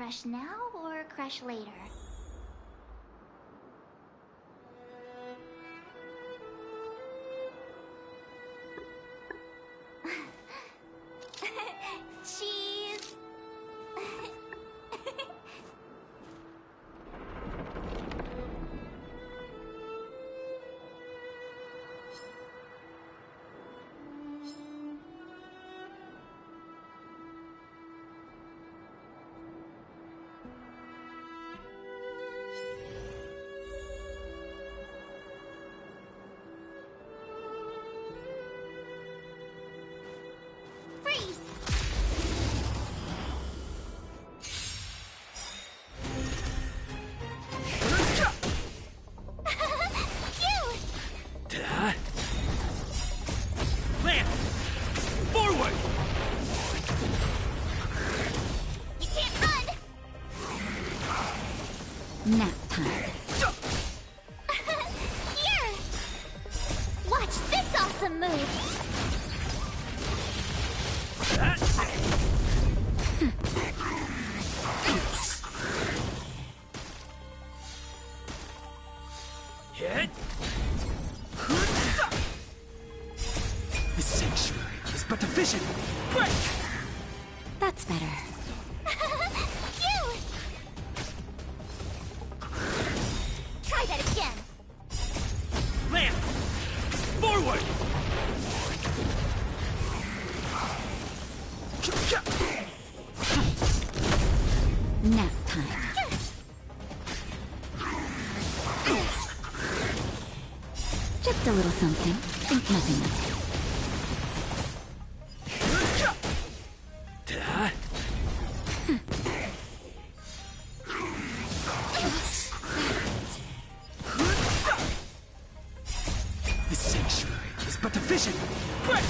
crush now or crush later? Cheese! Freeze! Lance! Forward! You can't run! Nap time. Here! Watch this awesome move! Hit! The sanctuary is but a vision! Break! That's better. You! Try that again! Lance! Forward! Nap time. Just a little something. Think nothing of it. The sanctuary is but a vision! Break!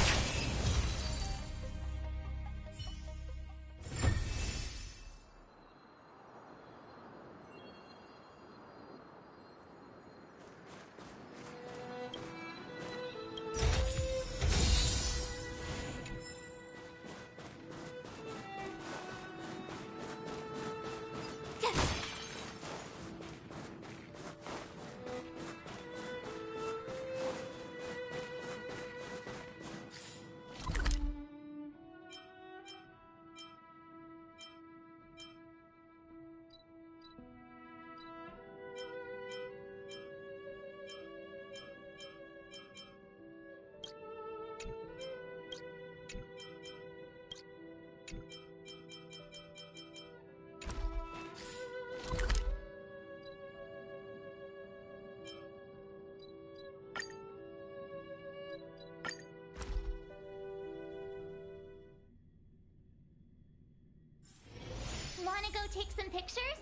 Wanna go take some pictures?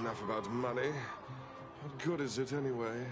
Enough about money. What good is it anyway?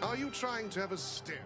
Are you trying to have a stare?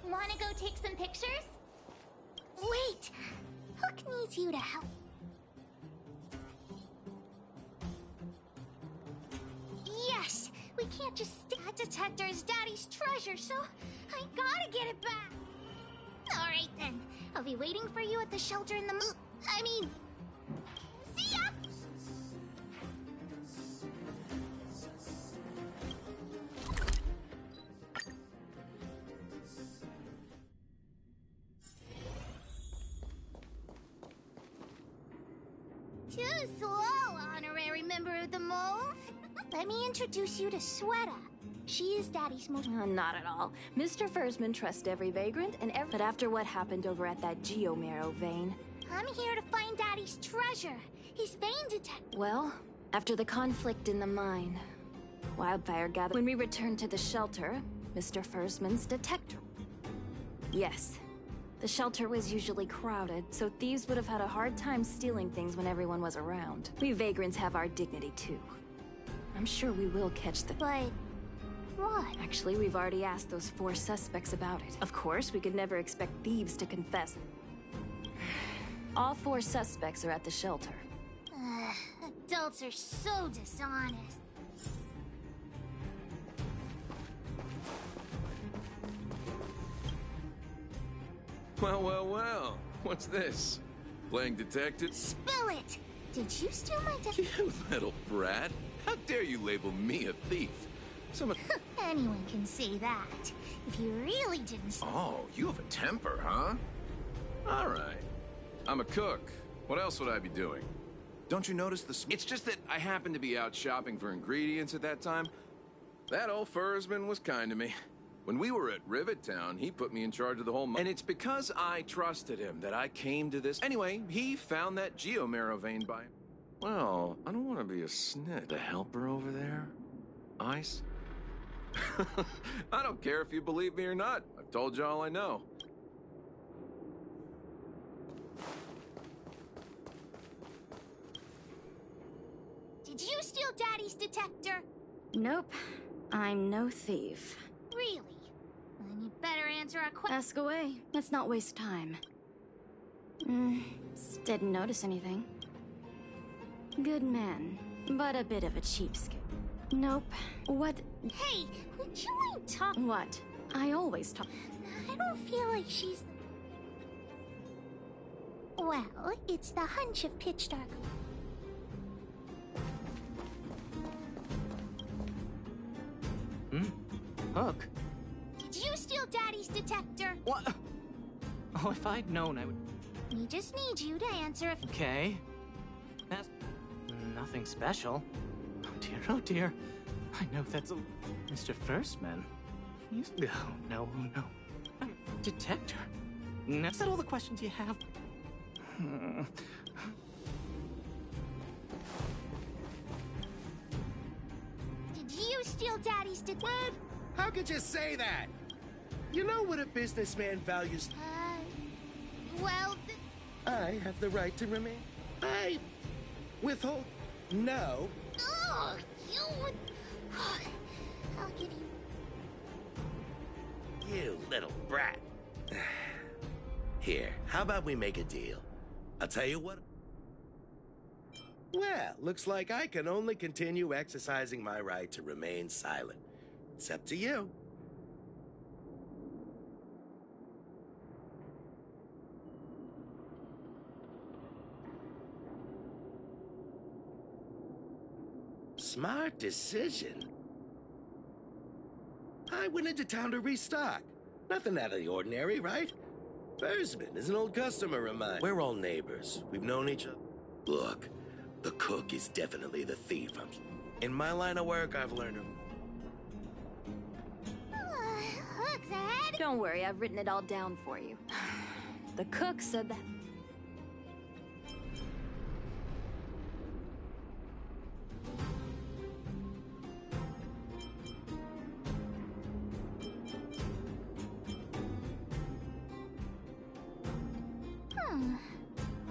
Wanna go take some pictures? Wait! Hook needs you to help. Yes! We can't just that detector is Daddy's treasure, so I gotta get it back! Alright then. I'll be waiting for you at the shelter in the see ya! Too slow, honorary member of the moles. Let me introduce you to Sweta. She is Daddy's most... Not at all. Mr. Fursman trusts every vagrant and every... But after what happened over at that Geomarrow vein... I'm here to find Daddy's treasure. His vein detector. Well, after the conflict in the mine, Wildfire gathered... When we returned to the shelter, Mr. Fursman's detector... Yes. The shelter was usually crowded, so thieves would have had a hard time stealing things when everyone was around. We vagrants have our dignity, too. I'm sure we will catch the... But... what? Actually, we've already asked those 4 suspects about it. Of course, we could never expect thieves to confess. All 4 suspects are at the shelter. Adults are so dishonest. Well, well, well. What's this? Playing detective? Spill it! Did you steal my You little brat. How dare you label me a thief? Anyone can say that. If you really didn't... Oh, you have a temper, huh? All right. I'm a cook. What else would I be doing? Don't you notice the... It's just that I happened to be out shopping for ingredients at that time. That old Fursman was kind to me. When we were at Rivet Town, he put me in charge of the whole... And it's because I trusted him that I came to this... Anyway, he found that Geomarrow vein by... Well, I don't want to be a snitch. The helper over there? Ice? I don't care if you believe me or not. I've told you all I know. Did you steal Daddy's detector? Nope. I'm no thief. Really? Then you better answer our question. Ask away. Let's not waste time. Didn't notice anything. Good man, but a bit of a cheapskate. Nope. What? Hey, would you mind talking? What? I always talk. I don't feel like she's... Well, it's the hunch of pitch dark. Hook? Did you steal Daddy's detector? What? Oh, if I'd known, I would... We just need you to answer if... Okay. That's... nothing special. Oh dear. I know that's a... Mr. Firstman. He's... Oh, no, oh, no. Detector. Is that all the questions you have? Did you steal Daddy's detector? What? How could you say that? You know what a businessman values. Well, I have the right to remain. I withhold. No. Oh, you would. I'll give you. You little brat. Here, how about we make a deal? I'll tell you what. Well, looks like I can only continue exercising my right to remain silent. It's up to you. Smart decision. I went into town to restock. Nothing out of the ordinary, right? Fersman is an old customer of mine. We're all neighbors. We've known each other. Look, the cook is definitely the thief. In my line of work, I've learned him. Hooks ahead. Don't worry, I've written it all down for you. The cook said that...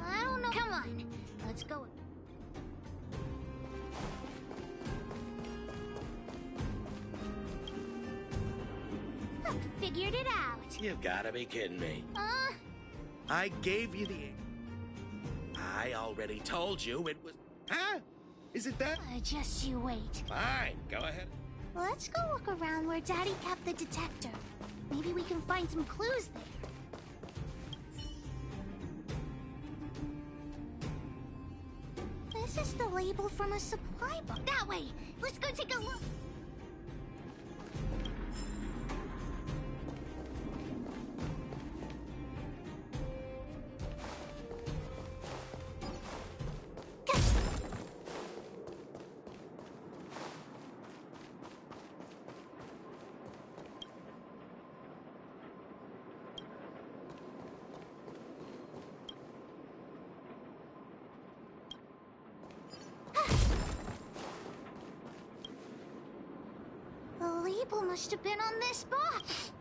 I don't know. Come on, let's go. Look, figured it out. You've gotta be kidding me. I gave you the... I already told you it was... Huh? Is it that? Just you wait. Fine, go ahead. Let's go look around where Daddy kept the detector. Maybe we can find some clues there. This is the label from a supply box. That way! Let's go take a look! The label must have been on this box.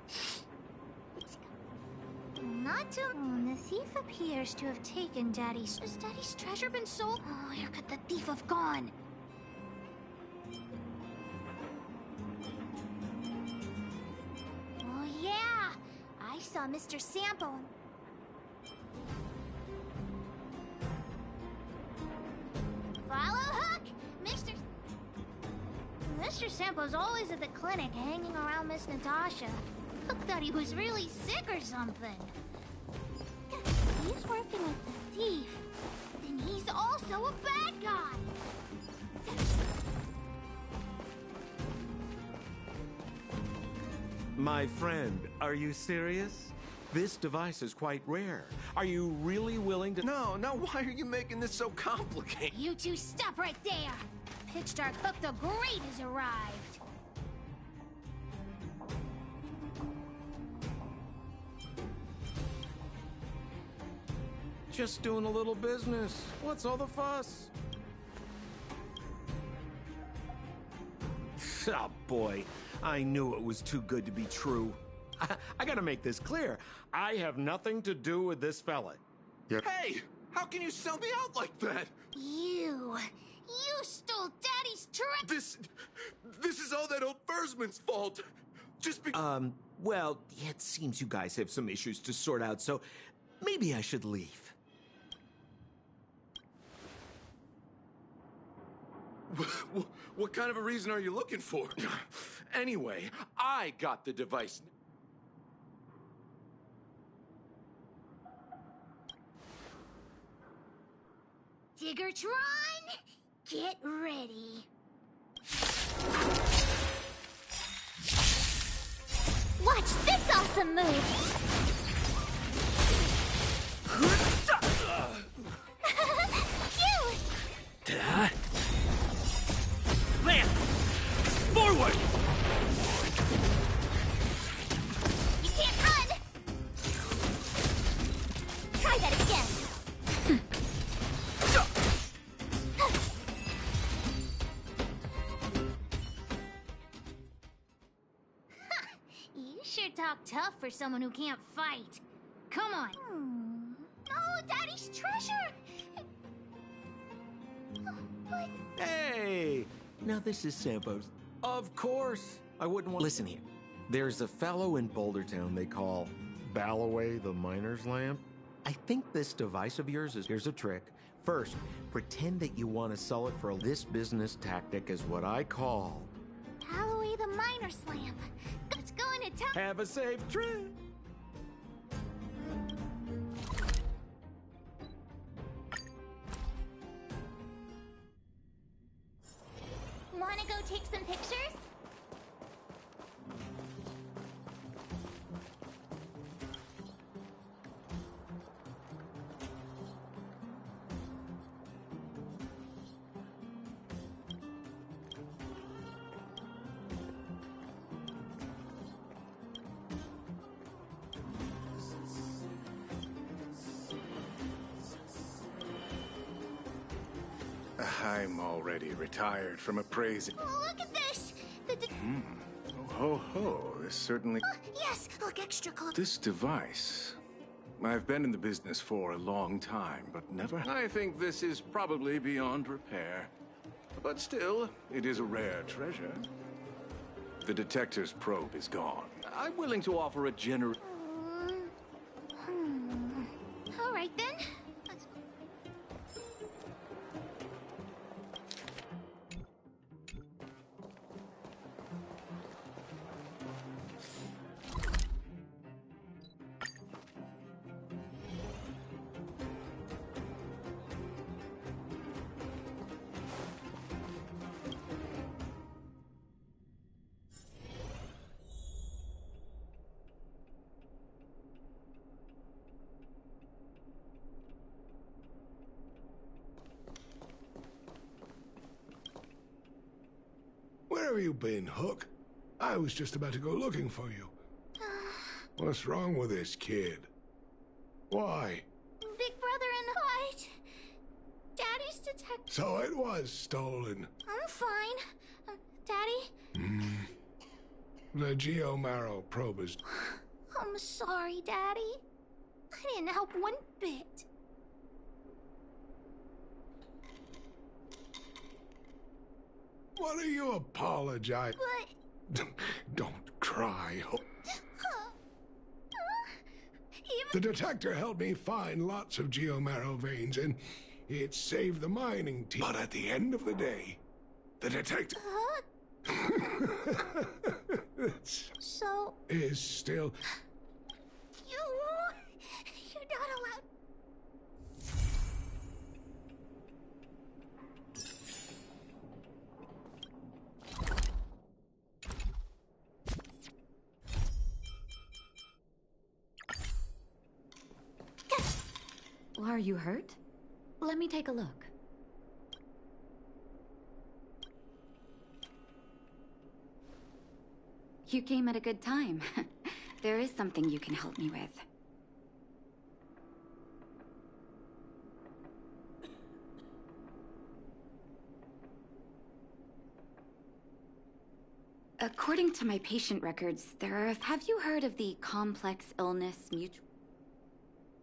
Not to... the thief appears to have taken Daddy's... Has Daddy's treasure been sold? Oh, where could the thief have gone? Oh, yeah. I saw Mr. Sampo. Follow Hook, Mr. Sampo's always at the clinic, hanging around Miss Natasha. Hook thought he was really sick or something. He's working with the thief. Then he's also a bad guy. My friend, are you serious? This device is quite rare. Are you really willing to... No, why are you making this so complicated? You two stop right there. Pitch Dark Hook the Great has arrived. Just doing a little business. What's all the fuss? Oh, boy. I knew it was too good to be true. I gotta make this clear. I have nothing to do with this fella. Hey! How can you sell me out like that? You stole Daddy's treasure. This is all that old Fersman's fault. Just because... Well, it seems you guys have some issues to sort out, so maybe I should leave. What kind of a reason are you looking for? Anyway, I got the device. Diggertron, get ready. Watch this awesome move! Cute! Lance! Forward! You can't run! Try that again. You sure talk tough for someone who can't fight. Come on. Oh, Daddy's treasure! But... Hey! Now this is Sampo's. Of course! I wouldn't want... Listen here. There's a fellow in Bouldertown they call Balloway the Miner's Lamp. I think this device of yours is... Here's a trick. First, pretend that you want to sell it for... This business tactic is what I call... Balloway the Miner's Lamp. Let's go into town. Have a safe trip! Wanna go take some pictures? I'm already retired from appraising. Oh, look at this! Oh, ho, ho. This certainly... Yes! Look, extra close. This device... I've been in the business for a long time, but never... I think this is probably beyond repair. But still, it is a rare treasure. The detector's probe is gone. I'm willing to offer a generous... All right, then. Let's... Where have you been, Hook? I was just about to go looking for you. What's wrong with this kid? Why? Big Brother in white. Daddy's detective. So it was stolen. I'm fine. Daddy? The Geomarrow probe is... I'm sorry, Daddy. I didn't help one bit. What are you apologizing? But... Don't cry, Hook. Even... The detector helped me find lots of Geomarrow veins, and it saved the mining team. But at the end of the day, the detector... So... is still... You're not allowed... Are you hurt? Let me take a look. You came at a good time. There is something you can help me with. According to my patient records, Have you heard of the complex illness mutual...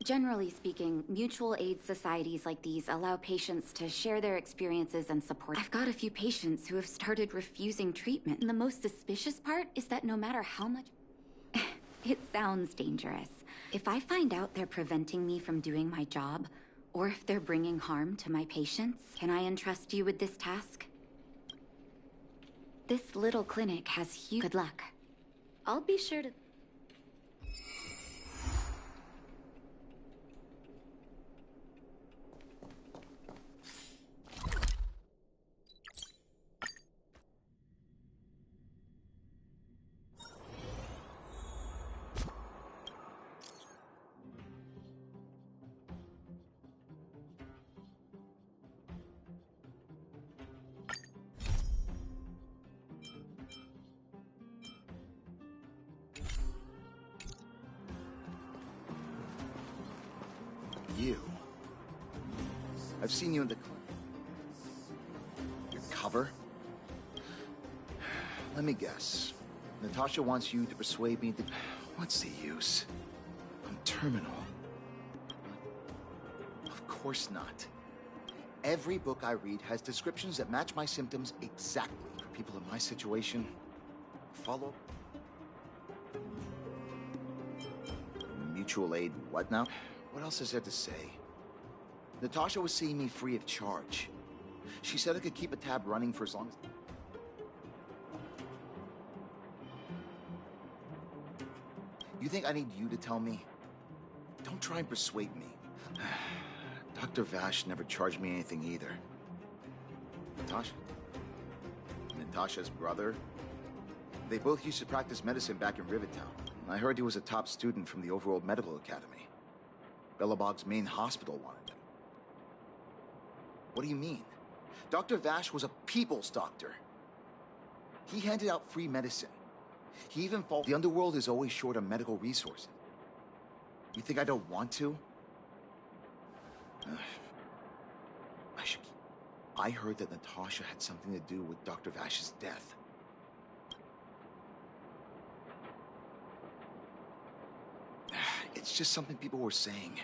Generally speaking, mutual aid societies like these allow patients to share their experiences and support. I've got a few patients who have started refusing treatment, and the most suspicious part is that no matter how much... It sounds dangerous. If I find out they're preventing me from doing my job, or if they're bringing harm to my patients, can I entrust you with this task? This little clinic has huge... Good luck. I'll be sure to... You. I've seen you in the clinic. Your cover? Let me guess. Natasha wants you to persuade me to... What's the use? I'm terminal. Of course not. Every book I read has descriptions that match my symptoms exactly. For people in my situation, follow. Mutual aid, what now? What else is there to say? Natasha was seeing me free of charge. She said I could keep a tab running for as long as... You think I need you to tell me? Don't try and persuade me. Dr. Vash never charged me anything either. Natasha's brother? They both used to practice medicine back in Rivertown. I heard he was a top student from the Overworld Medical Academy. Belobog's main hospital wanted him. What do you mean? Dr. Vash was a people's doctor. He handed out free medicine. He even fought. The Underworld is always short on medical resources. You think I don't want to? I heard that Natasha had something to do with Dr. Vash's death. It's just something people were saying.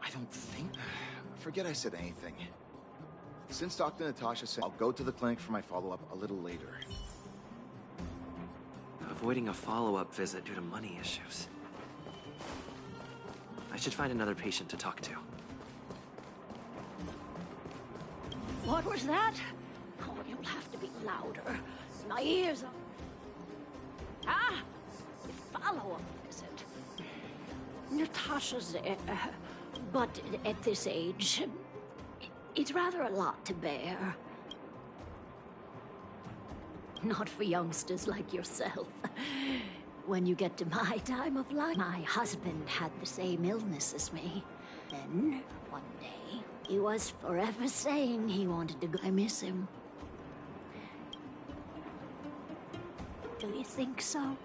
I don't think... Forget I said anything. Since Dr. Natasha said I'll go to the clinic for my follow-up a little later. Avoiding a follow-up visit due to money issues. I should find another patient to talk to. What was that? Oh, you'll have to be louder. My ears are... Ah! A follow-up visit. Natasha's there, but at this age, it's rather a lot to bear. Not for youngsters like yourself. When you get to my time of life, my husband had the same illness as me. Then, one day, he was forever saying he wanted to go. I miss him. Do you think so?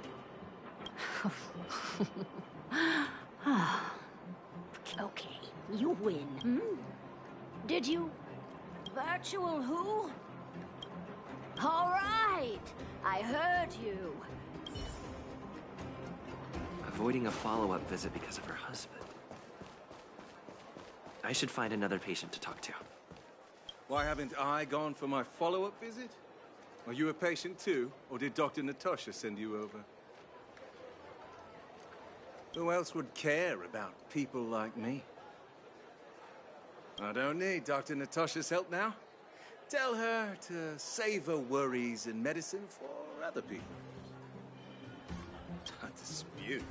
Okay, you win. Hmm? Did you... Virtual who? All right, I heard you. Avoiding a follow-up visit because of her husband. I should find another patient to talk to. Why haven't I gone for my follow-up visit? Are you a patient too, or did Dr. Natasha send you over? Who else would care about people like me? I don't need Dr. Natasha's help now. Tell her to save her worries and medicine for other people. A dispute?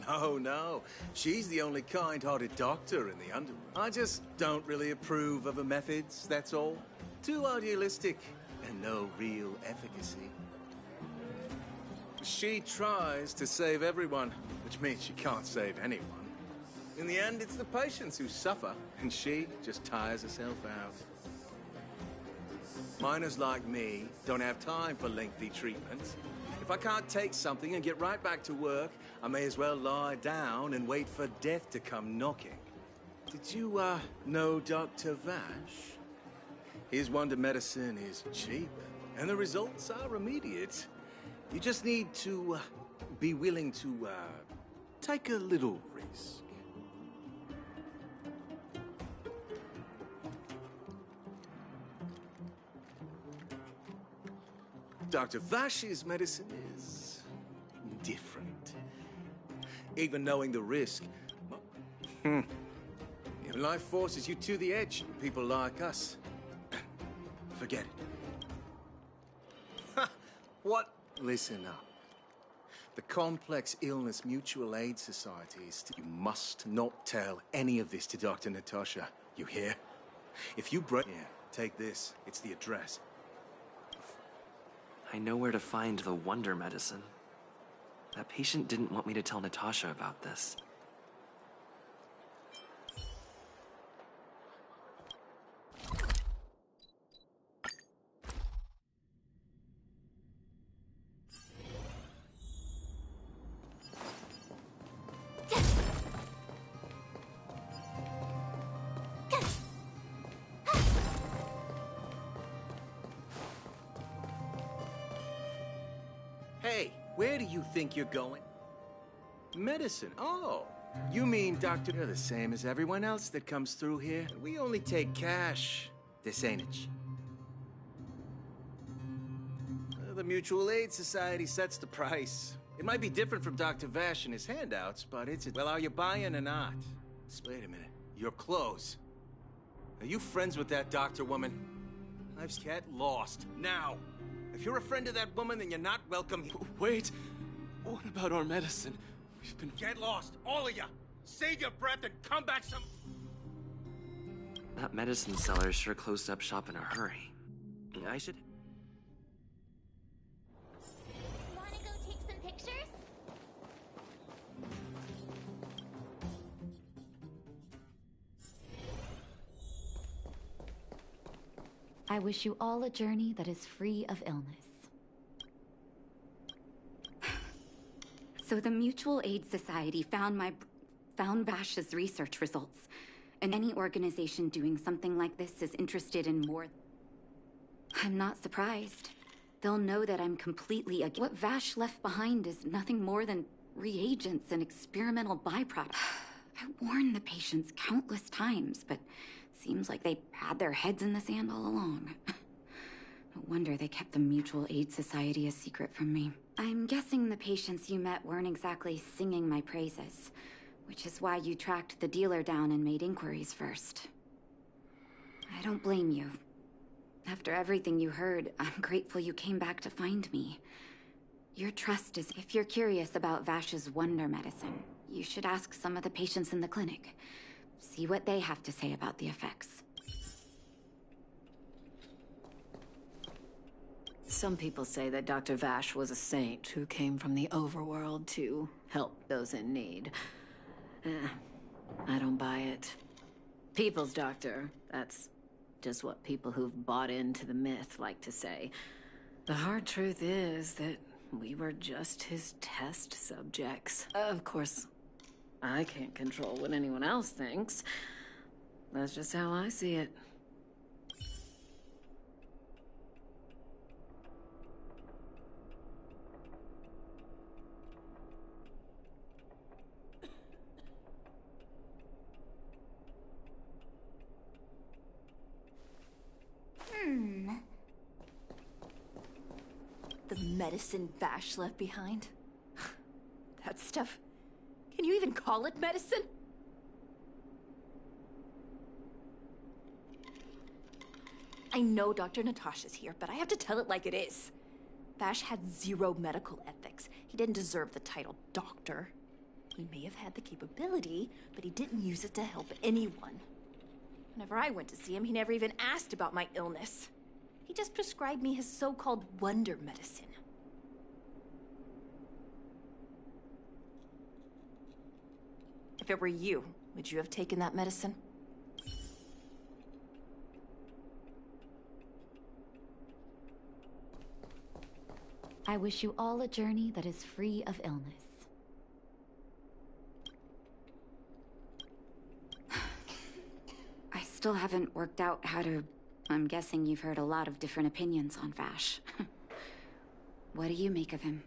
No. She's the only kind-hearted doctor in the Underworld. I just don't really approve of her methods, that's all. Too idealistic and no real efficacy. She tries to save everyone, which means she can't save anyone. In the end, it's the patients who suffer, and she just tires herself out. Miners like me don't have time for lengthy treatments. If I can't take something and get right back to work, I may as well lie down and wait for death to come knocking. Did you, know Dr. Vash? His wonder medicine is cheap, and the results are immediate. You just need to, be willing to, take a little risk. Dr. Vash's medicine is different. Even knowing the risk, life forces you to the edge. People like us, forget it. What? Listen up. The Complex Illness Mutual Aid Society is... You must not tell any of this to Dr. Natasha. You hear? If you break... Here, take this. It's the address. I know where to find the wonder medicine. That patient didn't want me to tell Natasha about this. Hey, where do you think you're going? Medicine? Oh, You mean, Doctor, you're the same as everyone else that comes through here? We only take cash. This ain't it. The Mutual Aid Society sets the price. It might be different from Dr. Vash and his handouts, but it's... Well, are you buying or not? Wait a minute. Your clothes. Are you friends with that doctor woman? I've get lost. Now! If you're a friend of that woman, then you're not welcome here. Wait. What about our medicine? We've been... Get lost, all of you! Save your breath and come back some... That medicine seller sure closed up shop in a hurry. I should... Wanna go take some pictures? I wish you all a journey that is free of illness. So the Mutual Aid Society found Vash's research results. And any organization doing something like this is interested in more. I'm not surprised. They'll know that I'm completely against. What Vash left behind is nothing more than reagents and experimental byproducts. I warned the patients countless times, but seems like they had their heads in the sand all along. No wonder they kept the Mutual Aid Society a secret from me. I'm guessing the patients you met weren't exactly singing my praises, which is why you tracked the dealer down and made inquiries first. I don't blame you. After everything you heard, I'm grateful you came back to find me. Your trust is... If you're curious about Vash's wonder medicine, you should ask some of the patients in the clinic. See what they have to say about the effects. Some people say that Dr. Vash was a saint who came from the overworld to help those in need. I don't buy it. People's doctor, that's just what people who've bought into the myth like to say. The hard truth is that we were just his test subjects. Of course, I can't control what anyone else thinks. That's just how I see it. The medicine Vash left behind? That stuff... Can you even call it medicine? I know Dr. Natasha's here, but I have to tell it like it is. Vash had zero medical ethics. He didn't deserve the title doctor. He may have had the capability, but he didn't use it to help anyone. Whenever I went to see him, he never even asked about my illness. He just prescribed me his so-called wonder medicine. If it were you, would you have taken that medicine? I wish you all a journey that is free of illness. I still haven't worked out how to... I'm guessing you've heard a lot of different opinions on Vash. What do you make of him?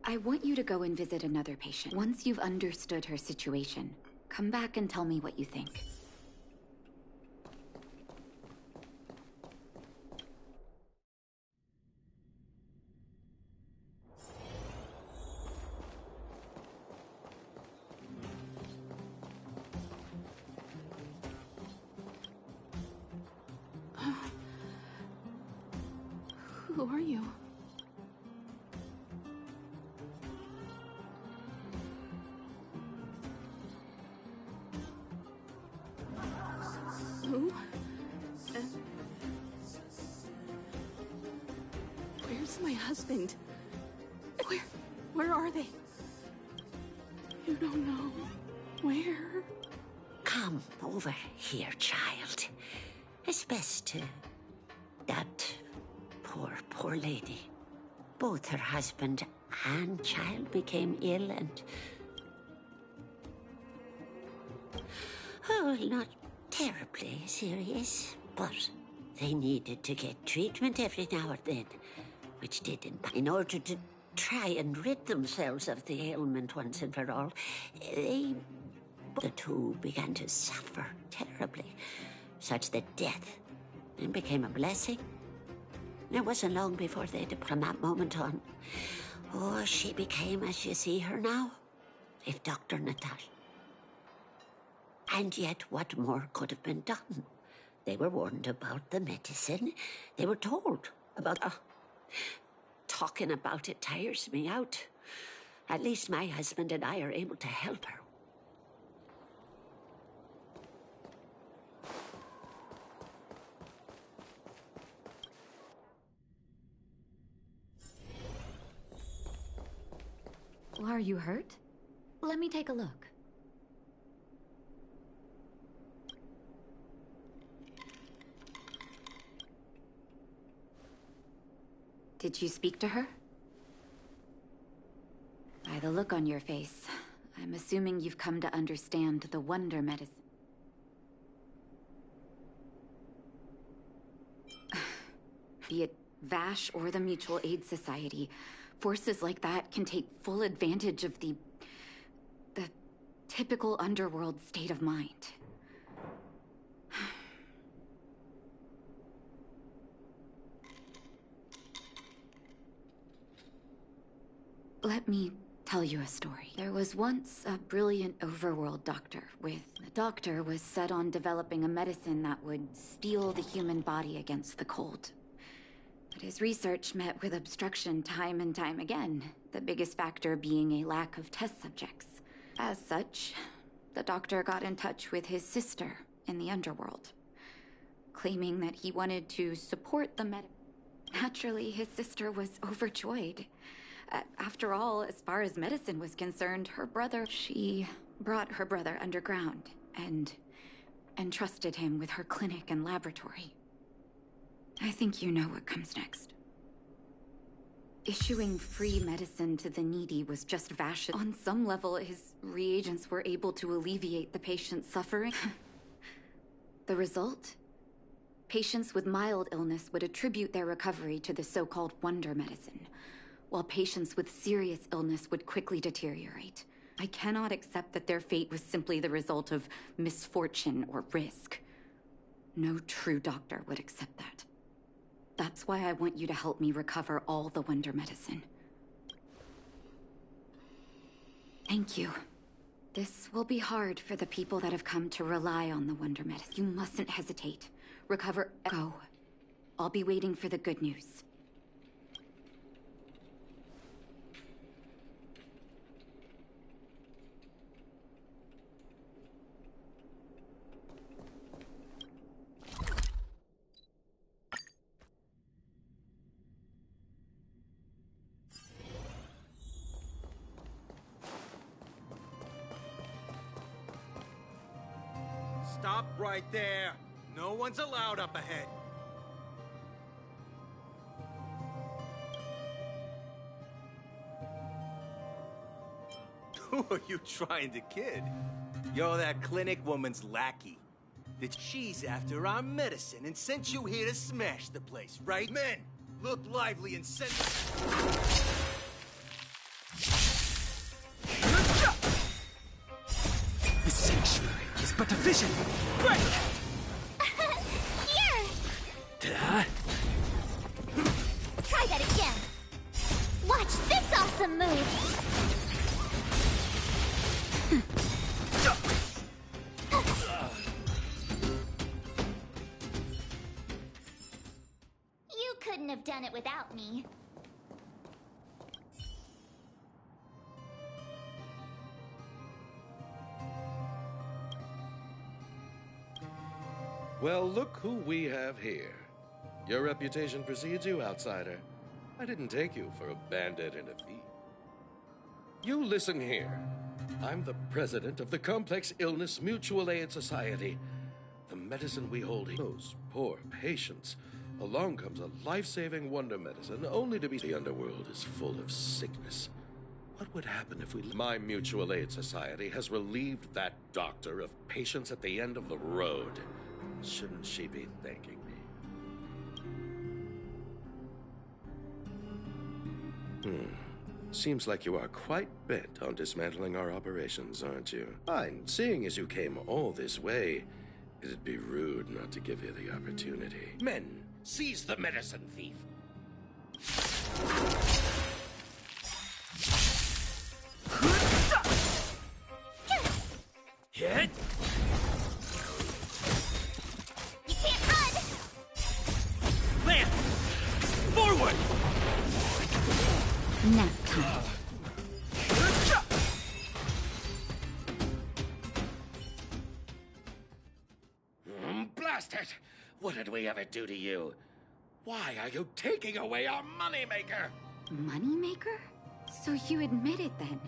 I want you to go and visit another patient. Once you've understood her situation, come back and tell me what you think. Who are you? Who? Where's my husband? Where are they? You don't know. Where? Come over here, child. It's best to... That poor lady. Both her husband and child became ill and... Oh, not terribly serious, but they needed to get treatment every now and then, which did in order to try and rid themselves of the ailment once and for all, the two began to suffer terribly, such that death became a blessing. It wasn't long before from that moment on, oh, she became as you see her now, if Dr. Natasha. And yet, what more could have been done? They were warned about the medicine. They were told about... talking about it tires me out. At least my husband and I are able to help her. Are you hurt? Let me take a look. Did you speak to her? By the look on your face, I'm assuming you've come to understand the wonder medicine. Be it Vash or the Mutual Aid Society, forces like that can take full advantage of the typical underworld state of mind. Let me tell you a story. There was once a brilliant overworld doctor the doctor was set on developing a medicine that would steel the human body against the cold. But his research met with obstruction time and time again, the biggest factor being a lack of test subjects. As such, the doctor got in touch with his sister in the underworld, claiming that he wanted to support the Naturally, his sister was overjoyed. After all, as far as medicine was concerned, she brought her brother underground and entrusted him with her clinic and laboratory. I think you know what comes next. Issuing free medicine to the needy was just Vash. On some level, his reagents were able to alleviate the patient's suffering. The result? Patients with mild illness would attribute their recovery to the so-called wonder medicine, while patients with serious illness would quickly deteriorate. I cannot accept that their fate was simply the result of misfortune or risk. No true doctor would accept that. That's why I want you to help me recover all the wonder medicine. Thank you. This will be hard for the people that have come to rely on the wonder medicine. You mustn't hesitate. Recover. Go. I'll be waiting for the good news. Stop right there. No one's allowed up ahead. Who are you trying to kid? You're that clinic woman's lackey. That she's after our medicine and sent you here to smash the place, right? Men, look lively and send... The sanctuary is but a vision. Right. Here! Try that again. Watch this awesome move. You couldn't have done it without me. Well, look who we have here. Your reputation precedes you, outsider. I didn't take you for a bandit and a thief. You listen here. I'm the president of the Complex Illness Mutual Aid Society. The medicine we hold here, those poor patients. Along comes a life-saving wonder medicine, only to be... The underworld is full of sickness. What would happen if we... My Mutual Aid Society has relieved that doctor of patients at the end of the road. Shouldn't she be thanking me? Seems like you are quite bent on dismantling our operations, aren't you? Fine. Seeing as you came all this way, it'd be rude not to give you the opportunity. Men, seize the medicine thief. Hit! You can't run! Lance! Forward! Nap time. Blast it! What did we ever do to you? Why are you taking away our moneymaker? Moneymaker? So you admit it then?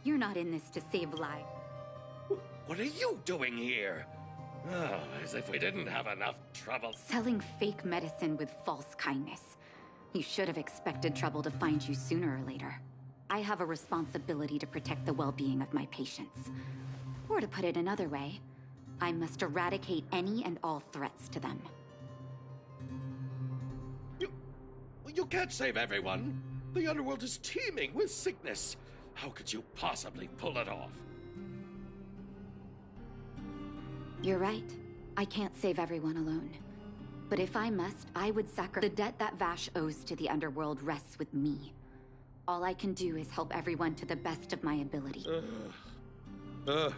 You're not in this to save lives. What are you doing here? Oh, as if we didn't have enough trouble. Selling fake medicine with false kindness. You should have expected trouble to find you sooner or later. I have a responsibility to protect the well-being of my patients. Or to put it another way, I must eradicate any and all threats to them. You can't save everyone. The underworld is teeming with sickness. How could you possibly pull it off? You're right. I can't save everyone alone. But if I must, I would sacrifice. The debt that Vash owes to the underworld rests with me. All I can do is help everyone to the best of my ability.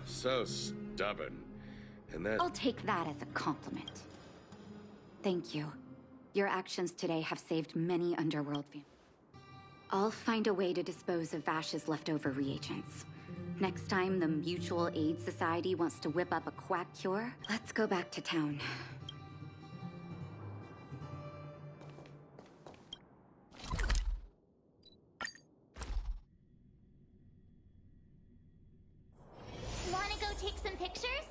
So stubborn. And that... I'll take that as a compliment. Thank you. Your actions today have saved many underworld families. I'll find a way to dispose of Vash's leftover reagents. Next time the Mutual Aid Society wants to whip up a quack cure, let's go back to town. Wanna go take some pictures?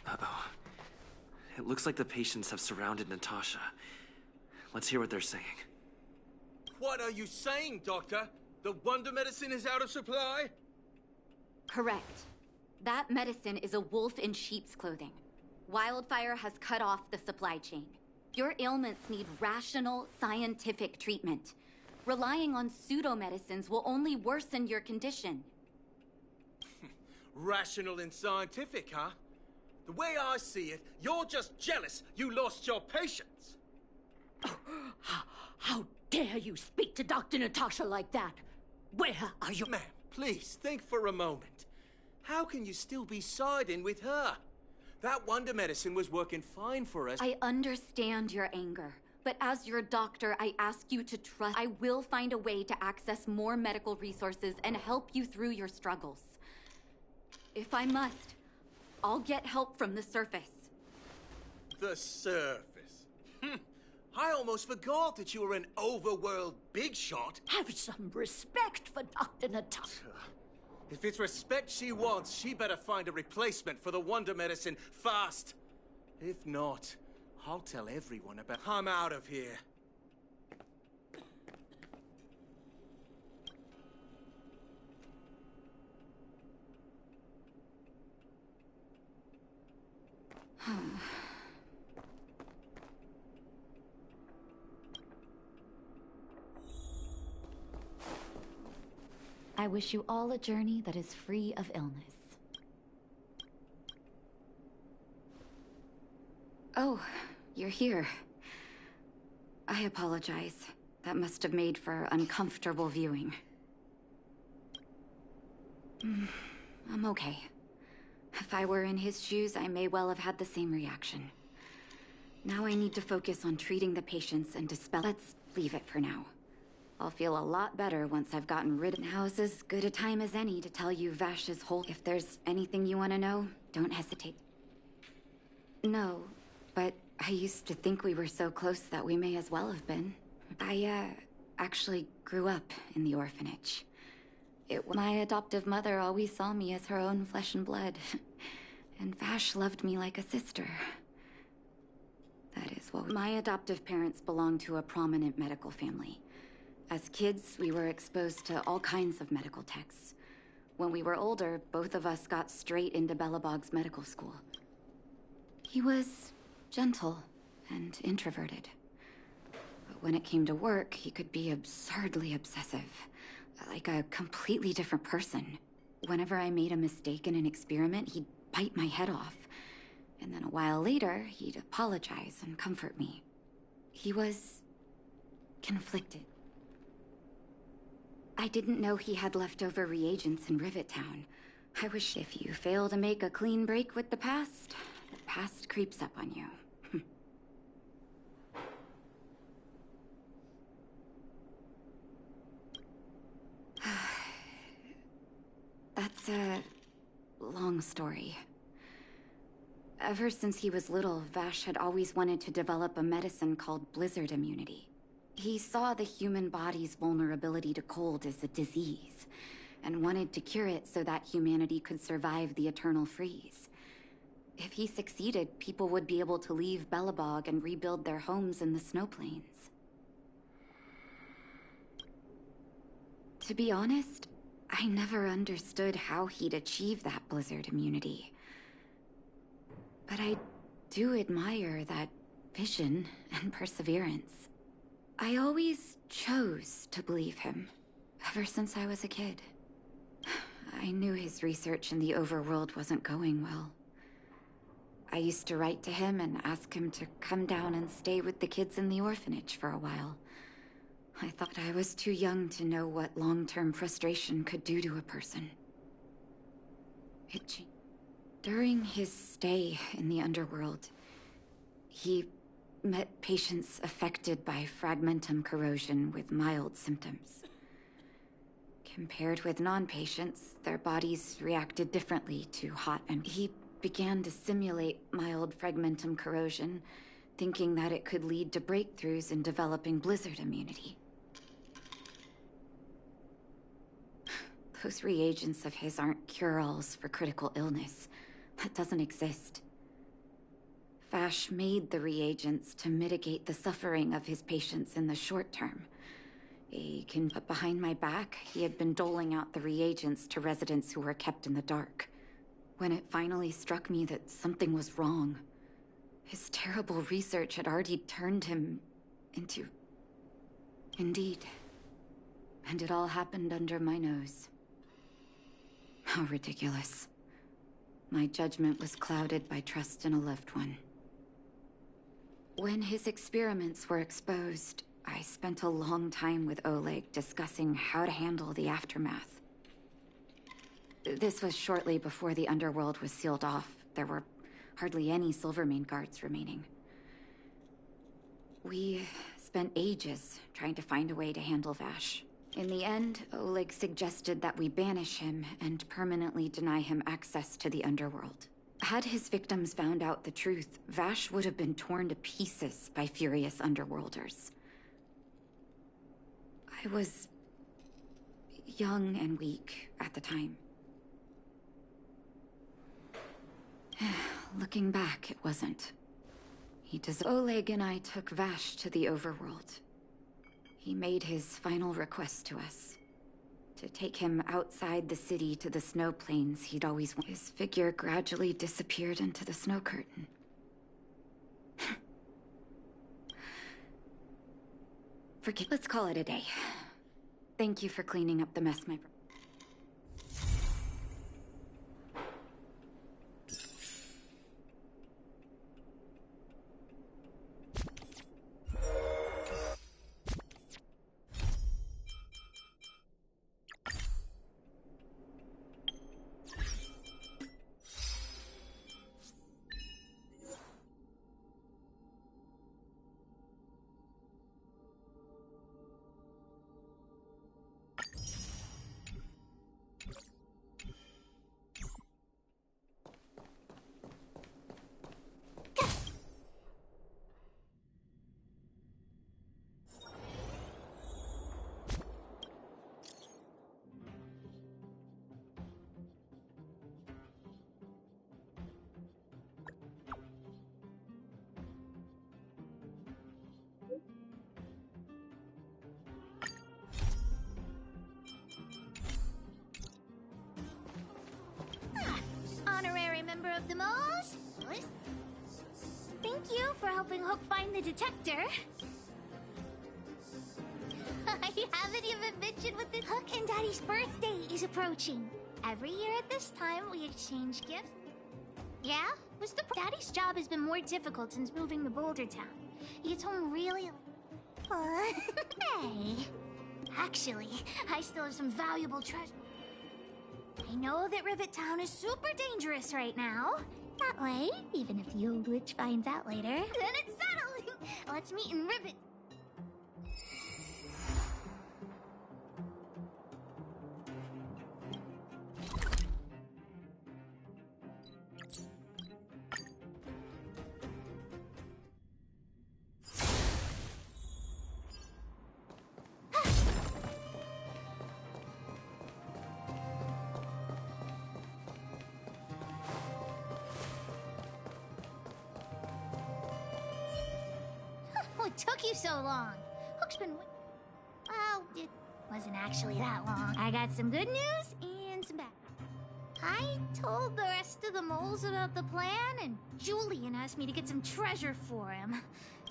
Uh-oh. It looks like the patients have surrounded Natasha. Let's hear what they're saying. What are you saying, Doctor? The wonder medicine is out of supply? Correct. That medicine is a wolf in sheep's clothing. Wildfire has cut off the supply chain. Your ailments need rational, scientific treatment. Relying on pseudo-medicines will only worsen your condition. Rational and scientific, huh? The way I see it, you're just jealous you lost your patients. How dare you speak to Dr. Natasha like that? Where are you? Ma'am, please think for a moment. How can you still be siding with her? That wonder medicine was working fine for us. I understand your anger, but as your doctor, I ask you to trust. I will find a way to access more medical resources and help you through your struggles. If I must, I'll get help from the surface. The surface? I almost forgot that you were an overworld big shot. Have some respect for Dr. Natasha. If it's respect she wants, she better find a replacement for the wonder medicine fast. If not, I'll tell everyone about... I'm out of here. I wish you all a journey that is free of illness. Oh, you're here. I apologize. That must have made for uncomfortable viewing. I'm okay. If I were in his shoes, I may well have had the same reaction. Now I need to focus on treating the patients and dispel... Let's leave it for now. I'll feel a lot better once I've gotten rid of... Now's as good a time as any to tell you Vash's whole... If there's anything you want to know, don't hesitate. No, but I used to think we were so close that we may as well have been. I, actually grew up in the orphanage. My adoptive mother always saw me as her own flesh and blood. And Vash loved me like a sister. That is what... My adoptive parents belonged to a prominent medical family. As kids, we were exposed to all kinds of medical texts. When we were older, both of us got straight into Belobog's medical school. He was gentle and introverted. But when it came to work, he could be absurdly obsessive, like a completely different person. Whenever I made a mistake in an experiment, he'd bite my head off. And then a while later, he'd apologize and comfort me. He was conflicted. I didn't know he had leftover reagents in Rivet Town. I wish if you fail to make a clean break with the past creeps up on you. That's a long story. Ever since he was little, Vash had always wanted to develop a medicine called blizzard immunity. He saw the human body's vulnerability to cold as a disease, and wanted to cure it so that humanity could survive the eternal freeze. If he succeeded, people would be able to leave Belobog and rebuild their homes in the snow plains. To be honest, I never understood how he'd achieve that blizzard immunity. But I do admire that vision and perseverance. I always chose to believe him, ever since I was a kid. I knew his research in the overworld wasn't going well. I used to write to him and ask him to come down and stay with the kids in the orphanage for a while. I thought I was too young to know what long-term frustration could do to a person. During his stay in the underworld, he met patients affected by fragmentum corrosion with mild symptoms. Compared with non-patients, their bodies reacted differently to hot and he began to simulate mild fragmentum corrosion, thinking that it could lead to breakthroughs in developing blizzard immunity. Those reagents of his aren't cure-alls for critical illness. That doesn't exist. Vash made the reagents to mitigate the suffering of his patients in the short term. But behind my back, he had been doling out the reagents to residents who were kept in the dark. When it finally struck me that something was wrong, his terrible research had already turned him into... Indeed. And it all happened under my nose. How ridiculous. My judgment was clouded by trust in a loved one. When his experiments were exposed, I spent a long time with Oleg discussing how to handle the aftermath. This was shortly before the underworld was sealed off. There were hardly any Silvermane guards remaining. We spent ages trying to find a way to handle Vash. In the end, Oleg suggested that we banish him and permanently deny him access to the underworld. Had his victims found out the truth, Vash would have been torn to pieces by furious underworlders. I was young and weak at the time. Looking back, it wasn't. Oleg and I took Vash to the overworld. He made his final request to us. To take him outside the city to the snow plains he'd always wanted. His figure gradually disappeared into the snow curtain. Let's call it a day. Thank you for cleaning up the mess, my brother. Honorary member of the Moss? Thank Thank you for helping Hook find the detector. I haven't even mentioned what the Hook and Daddy's birthday is approaching. Every year at this time, we exchange gifts. Yeah? Daddy's job has been more difficult since moving to Boulder Town. He gets home really... hey. Actually, I still have some valuable treasure. I know that Rivet Town is super dangerous right now. That way, even if the old witch finds out later, then it's settling. Let's meet in Rivet. What took you so long? Hook's been... Well, it wasn't actually that long. I got some good news and some bad. I told the rest of the moles about the plan, and Julian asked me to get some treasure for him.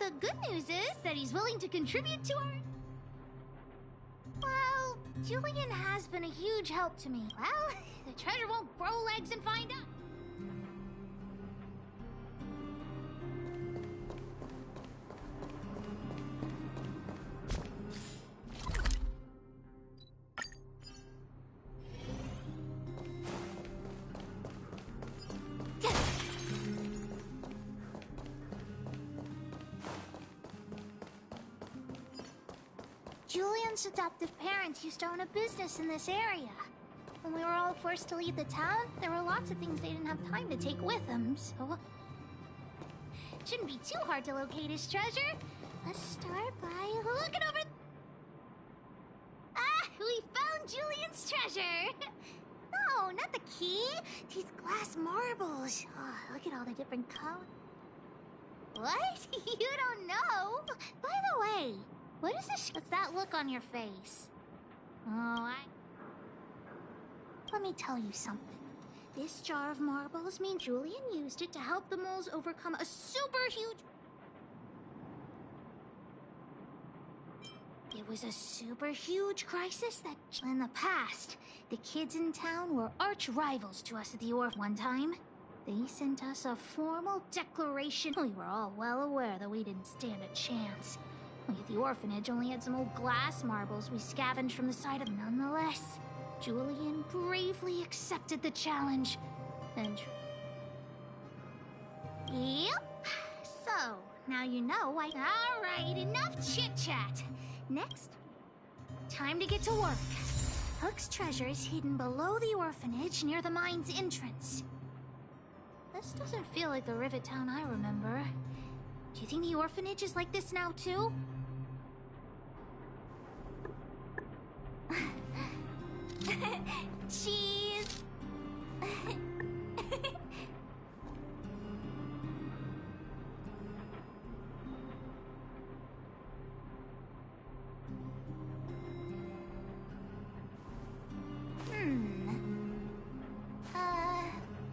The good news is that he's willing to contribute to our... Well, Julian has been a huge help to me. Well, the treasure won't grow legs and find out. Julian's adoptive parents used to own a business in this area. When we were all forced to leave the town, there were lots of things they didn't have time to take with them, so... It shouldn't be too hard to locate his treasure. Let's start by looking over... Ah! We found Julian's treasure! No, not the key. These glass marbles. Oh, look at all the different colors. What? You don't know? By the way... What is this? What's that look on your face? Oh, Let me tell you something. This jar of marbles means Julian used it to help the moles overcome a super huge... It was a super huge crisis that... In the past, the kids in town were arch rivals to us at the Orph one time. They sent us a formal declaration. We were all well aware that we didn't stand a chance. We at the orphanage only had some old glass marbles we scavenged from the side of... Nonetheless, Julian bravely accepted the challenge. And... Yep. So, now you know why... Alright, enough chit-chat. Next, time to get to work. Hook's treasure is hidden below the orphanage near the mine's entrance. This doesn't feel like the Rivet Town I remember. Do you think the orphanage is like this now, too? Cheese!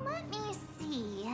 Let me see.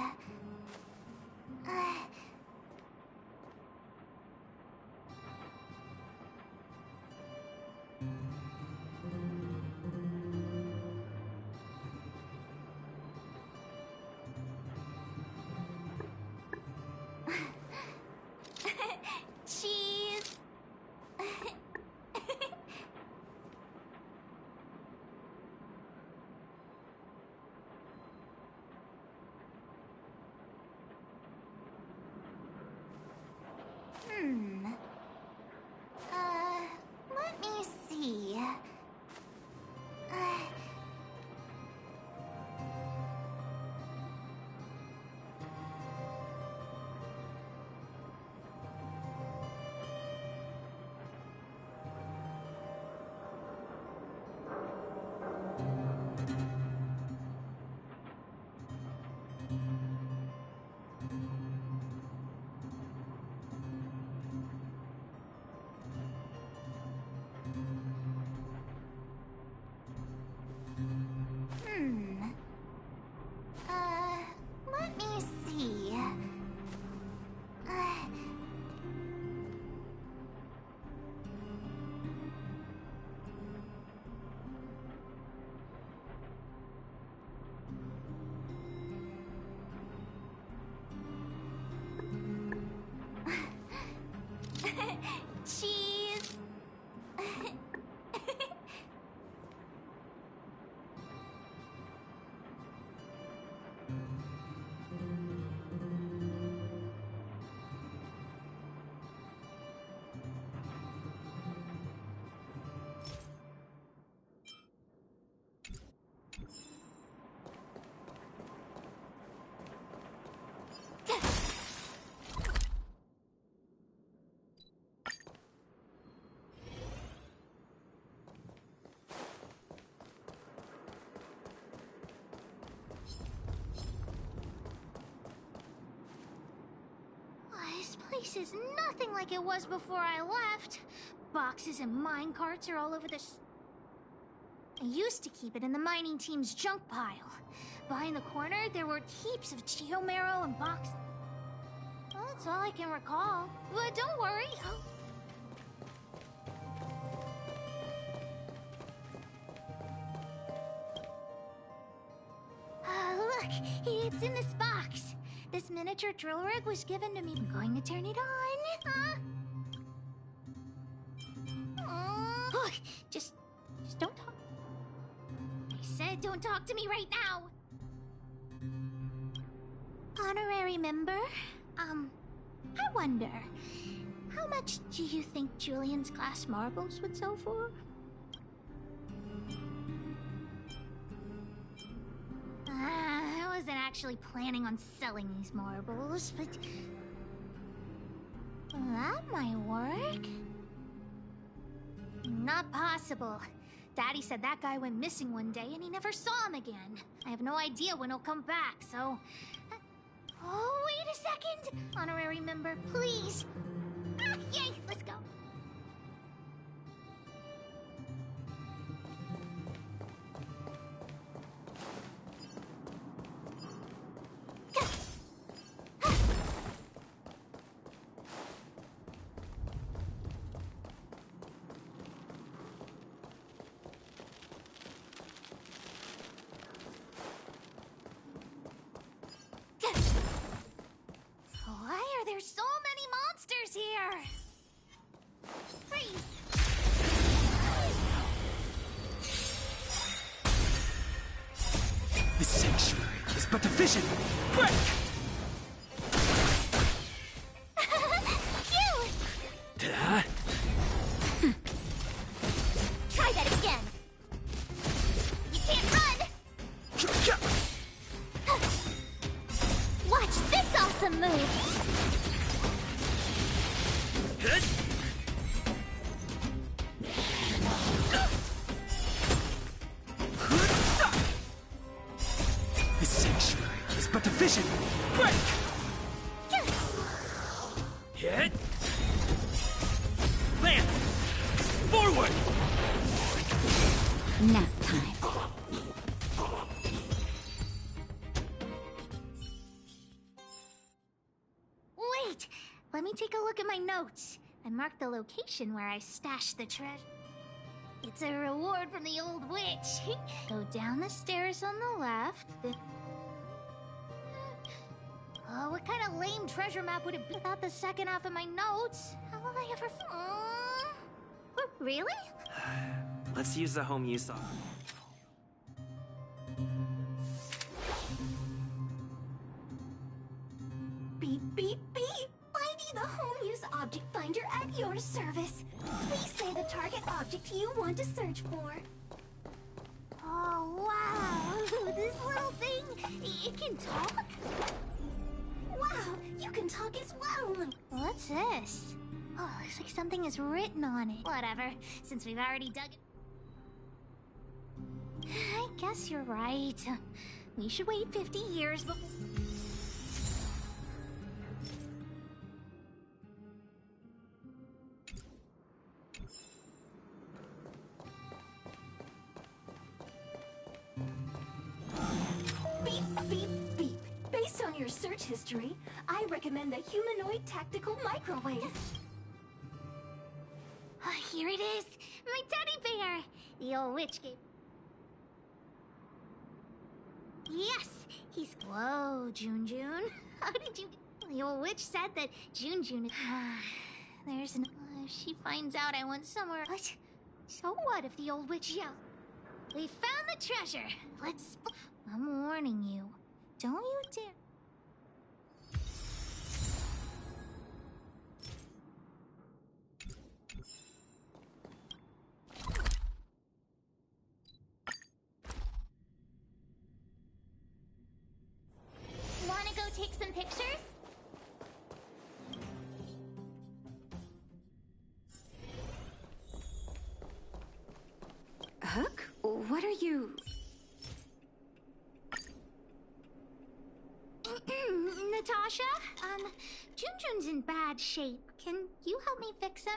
place is nothing like it was before I left. Boxes and mine carts are all over this. I used to keep it in the mining team's junk pile. Behind the corner, there were heaps of geomarrow and boxes. Well, that's all I can recall. But don't worry. Look, it's in this box. This miniature drill rig was given to me. I'm going to turn it on. Look, just don't talk. I said don't talk to me right now. Honorary member, I wonder, how much do you think Julian's glass marbles would sell for? I wasn't actually planning on selling these marbles, but that might work. Not possible. Daddy said that guy went missing one day and he never saw him again. I have no idea when he'll come back, so... Oh, wait a second! Honorary member, please! Yay! Let's go! Why are there so many monsters here? Freeze! The sanctuary is but a vision. Break! Cute! Ta-da! Try that again. You can't run. Watch this awesome move. The sanctuary is but a vision. Break! Hit! Land! Forward! Nap time. Wait! Let me take a look at my notes. I marked the location where I stashed the treasure. It's a reward from the old witch. Go down the stairs on the left. Oh, what kind of lame treasure map would it be without the second half of my notes? How will I ever... Really? Let's use the home use software. Beep, beep, beep! Finding the home use object finder at your service. Please say the target object you want to search for. Oh, wow! This little thing, it can talk? Wow, you can talk as well! What's this? Oh, looks like something is written on it. Whatever, since we've already dug it. I guess you're right. We should wait 50 years before... Beep, beep, beep. Based on your search history, I recommend the humanoid tactical microwave. Oh, here it is! My teddy bear! The old witch gave... Yes! He's... Whoa, June. How did you... The old witch said that June... There's an... if she finds out I went somewhere... What? So what if the old witch yells? We found the treasure! Let's... I'm warning you. Don't you dare... Wanna go take some pictures? Hook? What are you... Natasha? Junjun's in bad shape. Can you help me fix him?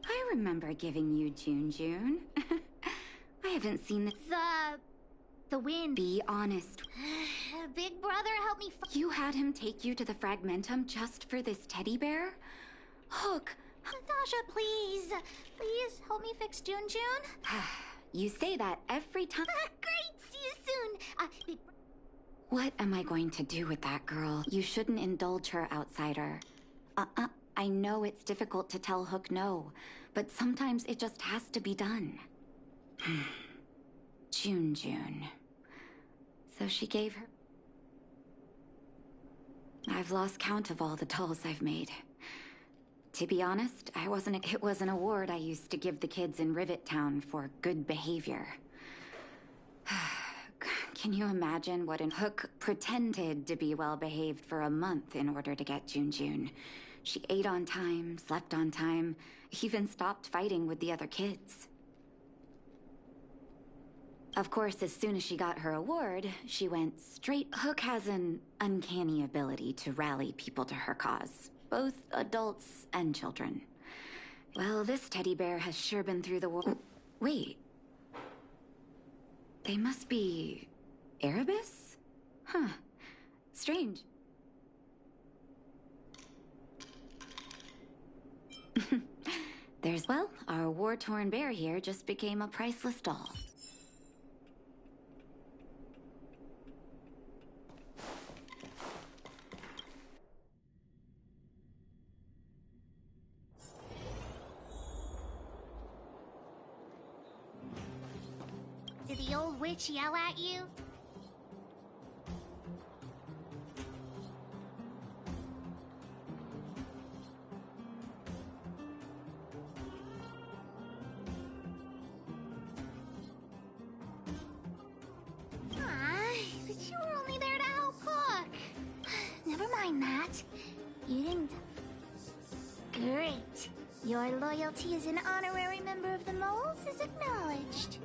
I remember giving you Junjun. I haven't seen the... The wind. Be honest. Big brother, help me You had him take you to the Fragmentum just for this teddy bear? Hook. Natasha, please. Please help me fix Junjun. You say that every time. Great, see you soon. What am I going to do with that girl? You shouldn't indulge her, outsider. I know it's difficult to tell Hook no, but sometimes it just has to be done. Junjun. So she gave her... I've lost count of all the dolls I've made. To be honest, it was an award I used to give the kids in Rivet Town for good behavior. Can you imagine what an Hook pretended to be well-behaved for a month in order to get Junjun? She ate on time, slept on time, even stopped fighting with the other kids. Of course, as soon as she got her award, she went straight. Hook has an uncanny ability to rally people to her cause, both adults and children. Well, this teddy bear has sure been through the war. Wait. They must be... Erebus? Huh. Strange. Well, our war-torn bear here just became a priceless doll. Did the old witch yell at you? But you were only there to help cook. Never mind that. You didn't... Great. Your loyalty as an honorary member of the Moles is acknowledged.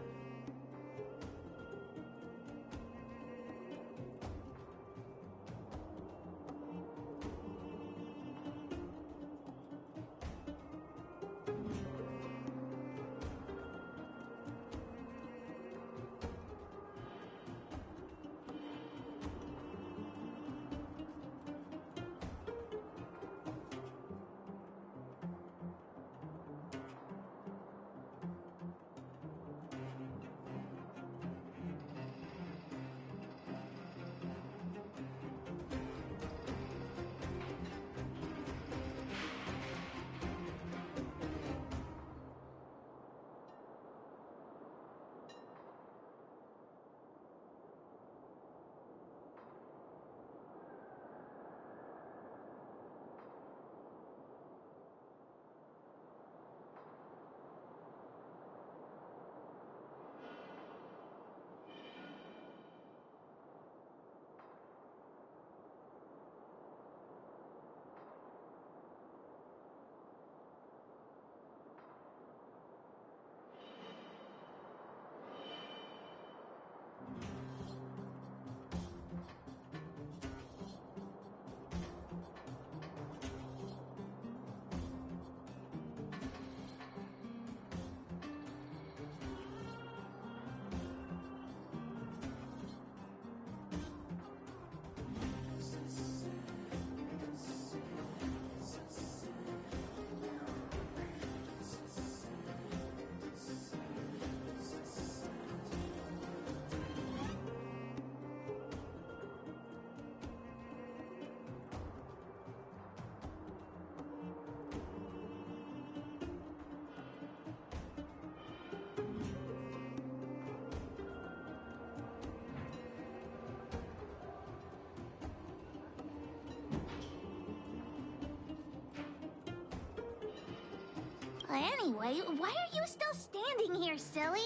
Anyway, why are you still standing here, silly?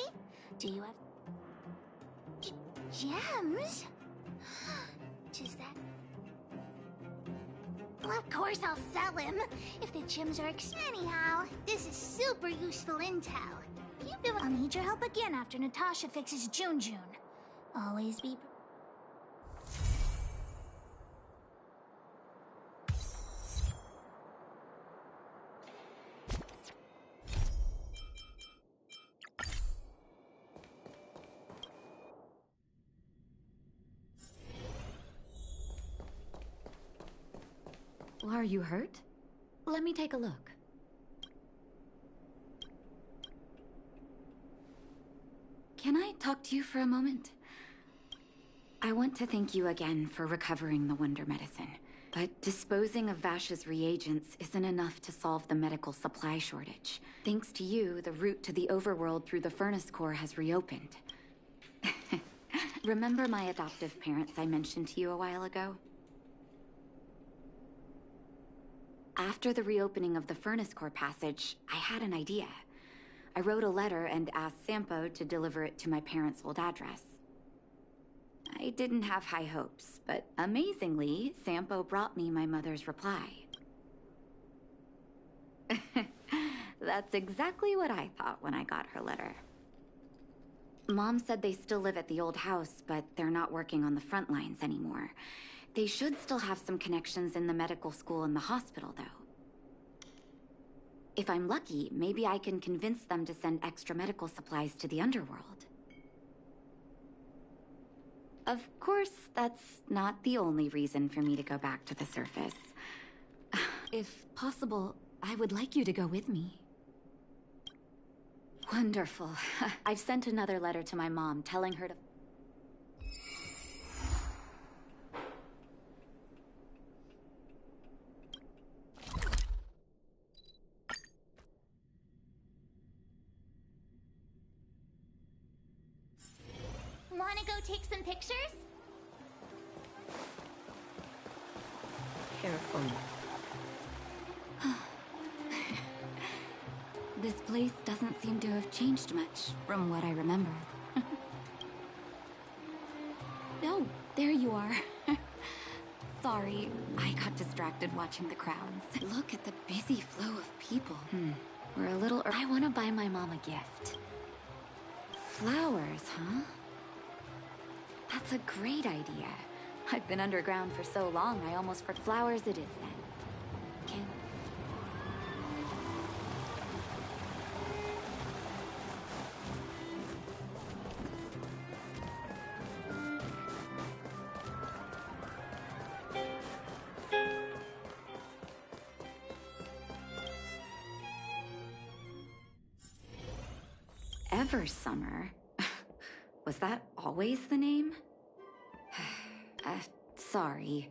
Do you have... gems? Does that Of course I'll sell him. If the gyms are anyhow, this is super useful intel. I'll need your help again after Natasha fixes June. Always be... Are you hurt? Let me take a look. Can I talk to you for a moment? I want to thank you again for recovering the Wonder Medicine. But disposing of Vash's reagents isn't enough to solve the medical supply shortage. Thanks to you, the route to the overworld through the Furnace Core has reopened. Remember my adoptive parents I mentioned to you a while ago? After the reopening of the Furnace Core passage, I had an idea. I wrote a letter and asked Sampo to deliver it to my parents' old address. I didn't have high hopes, but amazingly, Sampo brought me my mother's reply. That's exactly what I thought when I got her letter. Mom said they still live at the old house, but they're not working on the front lines anymore. They should still have some connections in the medical school and the hospital, though. If I'm lucky, maybe I can convince them to send extra medical supplies to the underworld. Of course, that's not the only reason for me to go back to the surface. If possible, I would like you to go with me. Wonderful. I've sent another letter to my mom telling her to... Wanna go take some pictures? Careful. This place doesn't seem to have changed much from what I remember. Oh, there you are. Sorry, I got distracted watching the crowds. Look at the busy flow of people. We're a little... I want to buy my mom a gift. Flowers, huh? That's a great idea. I've been underground for so long, I almost forgot. Flowers it is, then. Can... Eversummer? Was that always the name? Sorry.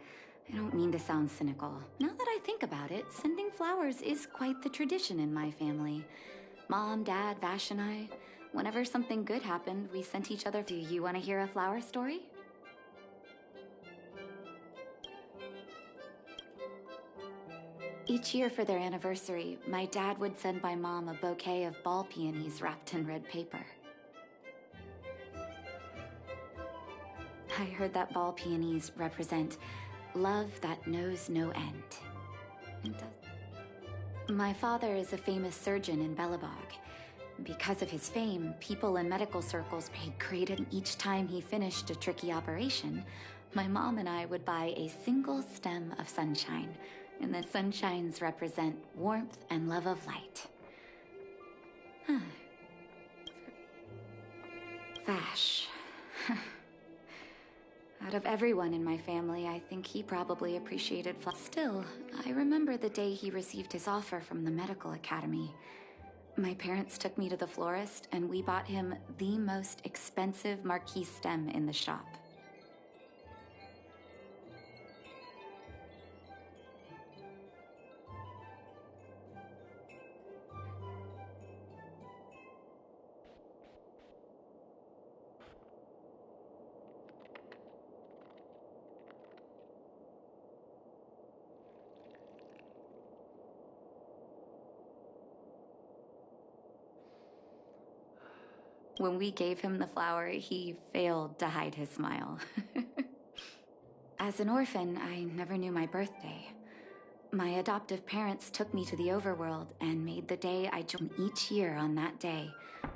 I don't mean to sound cynical. Now that I think about it, sending flowers is quite the tradition in my family. Mom, Dad, Vash, and I, whenever something good happened, we sent each other... Do you want to hear a flower story? Each year for their anniversary, my dad would send my mom a bouquet of ball peonies wrapped in red paper. I heard that ball peonies represent love that knows no end. My father is a famous surgeon in Belobog. Because of his fame, people in medical circles paid great attention. Each time he finished a tricky operation, my mom and I would buy a single stem of sunshine, and the sunshines represent warmth and love of light. Vash. Out of everyone in my family, I think he probably appreciated flowers. Still, I remember the day he received his offer from the medical academy. My parents took me to the florist, and we bought him the most expensive marquise stem in the shop. When we gave him the flower, he failed to hide his smile. As an orphan, I never knew my birthday. My adoptive parents took me to the overworld and made the day I joined. Each year on that day,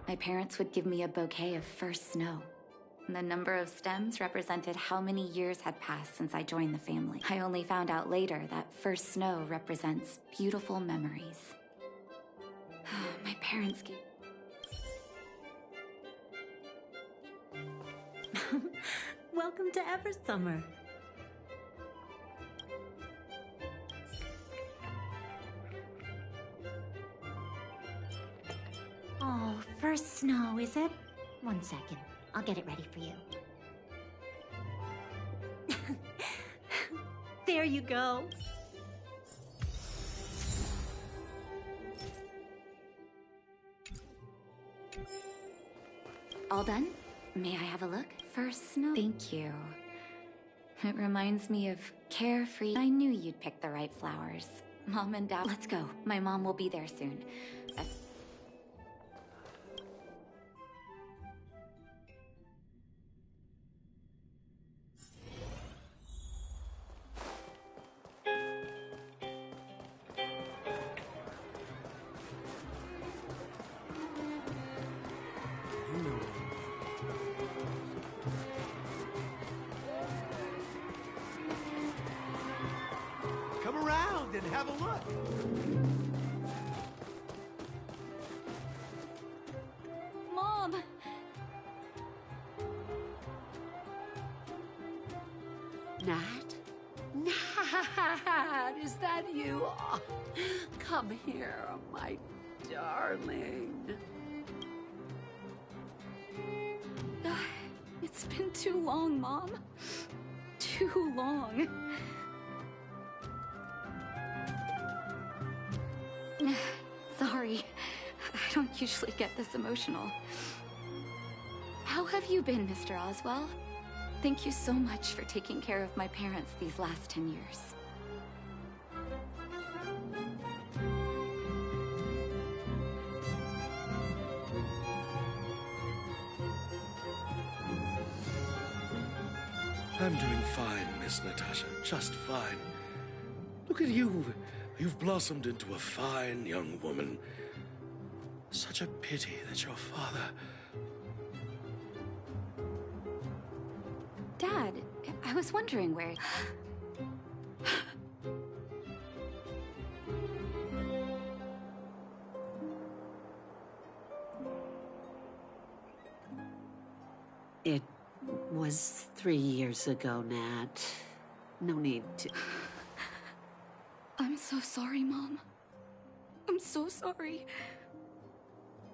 my parents would give me a bouquet of first snow. The number of stems represented how many years had passed since I joined the family. I only found out later that first snow represents beautiful memories. My parents gave... Welcome to Eversummer. Oh, first snow, is it? 1 second. I'll get it ready for you. There you go. All done? May I have a look? First snow. Thank you. It reminds me of carefree. I knew you'd pick the right flowers. Mom and Dad, let's go. My mom will be there soon. Come around and have a look. Mom! Nat? Nat, is that you? Oh, come here, my darling. It's been too long, Mom. Too long. Sorry. I don't usually get this emotional. How have you been, Mr. Oswell? Thank you so much for taking care of my parents these last 10 years. I'm doing fine, Miss Natasha. Just fine. Look at you. You've blossomed into a fine young woman. Such a pity that your father... Dad, I was wondering where... It was 3 years ago, Nat. No need to... I'm so sorry, Mom. I'm so sorry.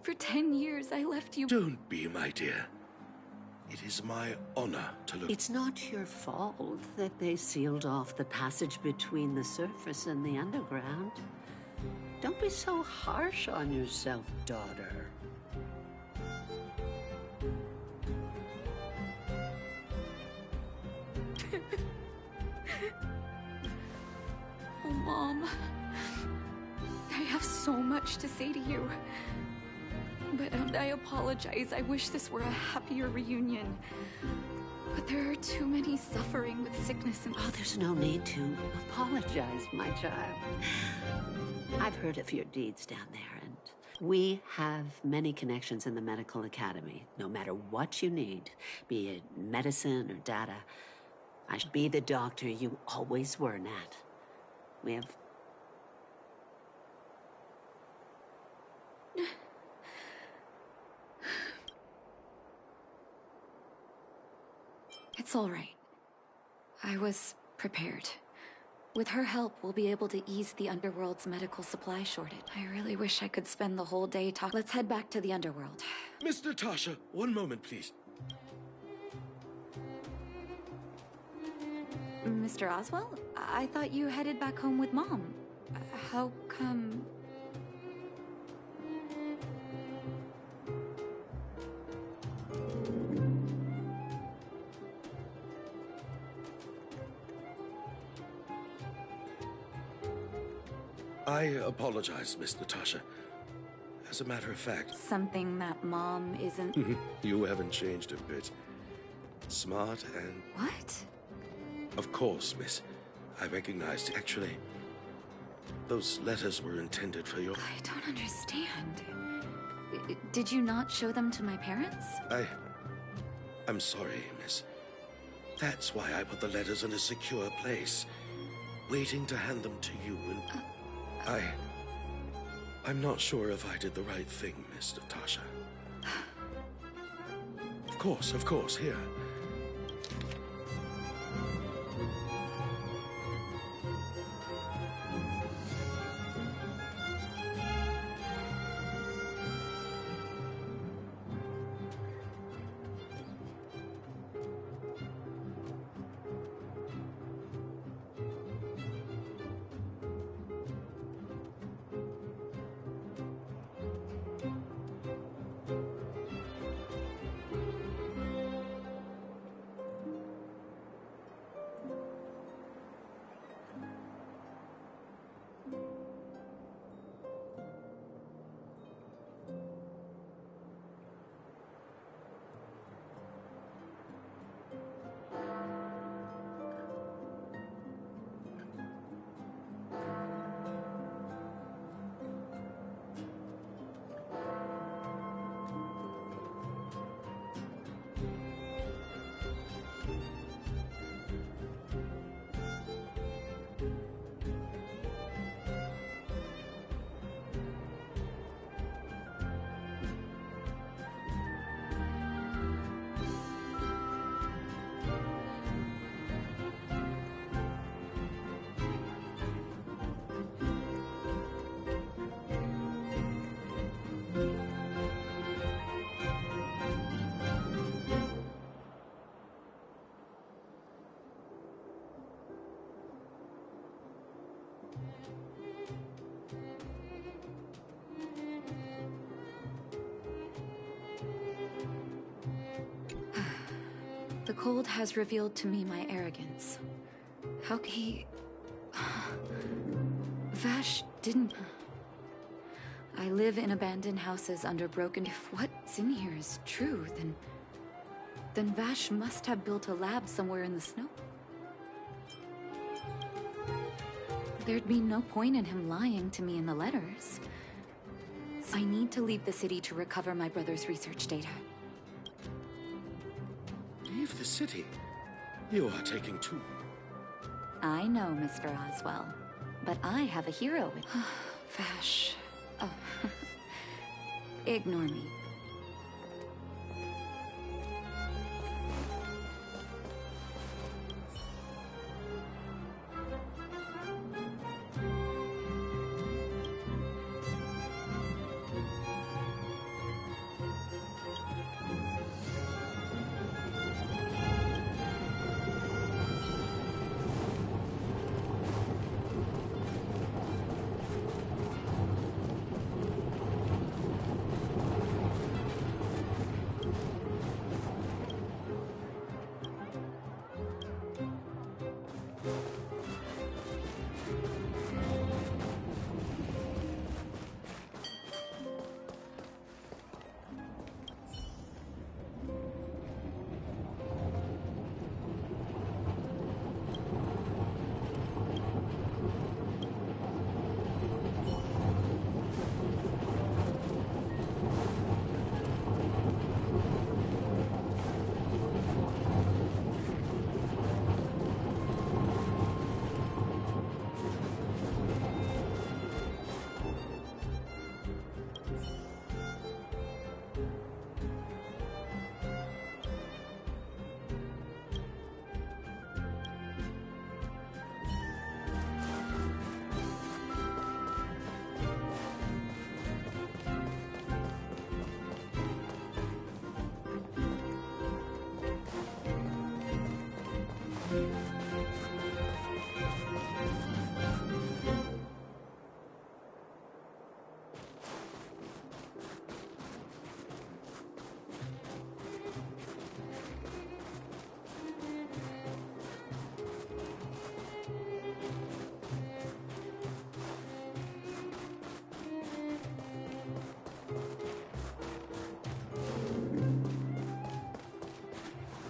For 10 years, I left you... Don't be, my dear. It is my honor to look... It's not your fault that they sealed off the passage between the surface and the underground. Don't be so harsh on yourself, daughter. Oh, Mom. I have so much to say to you. But I apologize. I wish this were a happier reunion. But there are too many suffering with sickness and... Oh, there's no need to apologize, my child. I've heard of your deeds down there, and we have many connections in the medical academy. No matter what you need, be it medicine or data, I should be the doctor you always were, Nat. We have... It's all right. I was prepared. With her help, we'll be able to ease the Underworld's medical supply shortage. I really wish I could spend the whole day talking. Let's head back to the Underworld. Miss Natasha, one moment, please. Mr. Oswell? I thought you headed back home with Mom. How come... I apologize, Miss Natasha. As a matter of fact... Something that Mom isn't... You haven't changed a bit. Smart and... What? Of course, miss. I recognized it. Actually, Those letters were intended for your... I don't understand. Did you not show them to my parents? I'm sorry, miss. That's why I put the letters in a secure place, waiting to hand them to you, and... I'm not sure if I did the right thing, Miss Natasha. Of course, here. The cold has revealed to me my arrogance. How he... Vash didn't... I live in abandoned houses under broken... If what's in here is true, then Vash must have built a lab somewhere in the snow. There'd be no point in him lying to me in the letters. I need to leave the city to recover my brother's research data. Leave the city? You are taking too... I know, Mr. Oswell, but I have a hero with... Vash... Oh. Ignore me.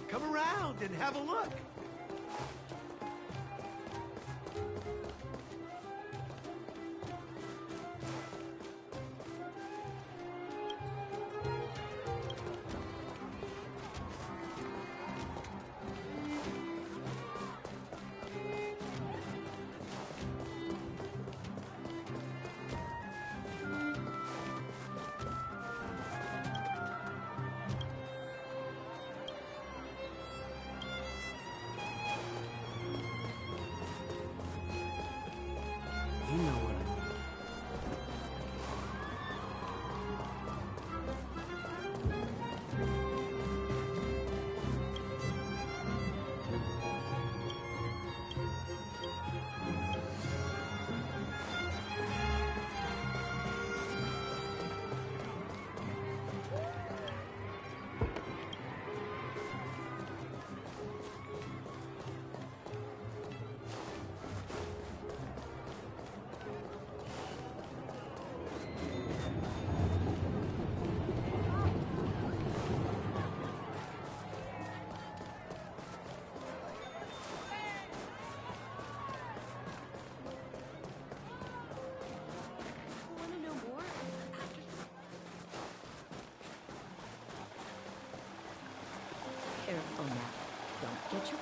Come around and have a look.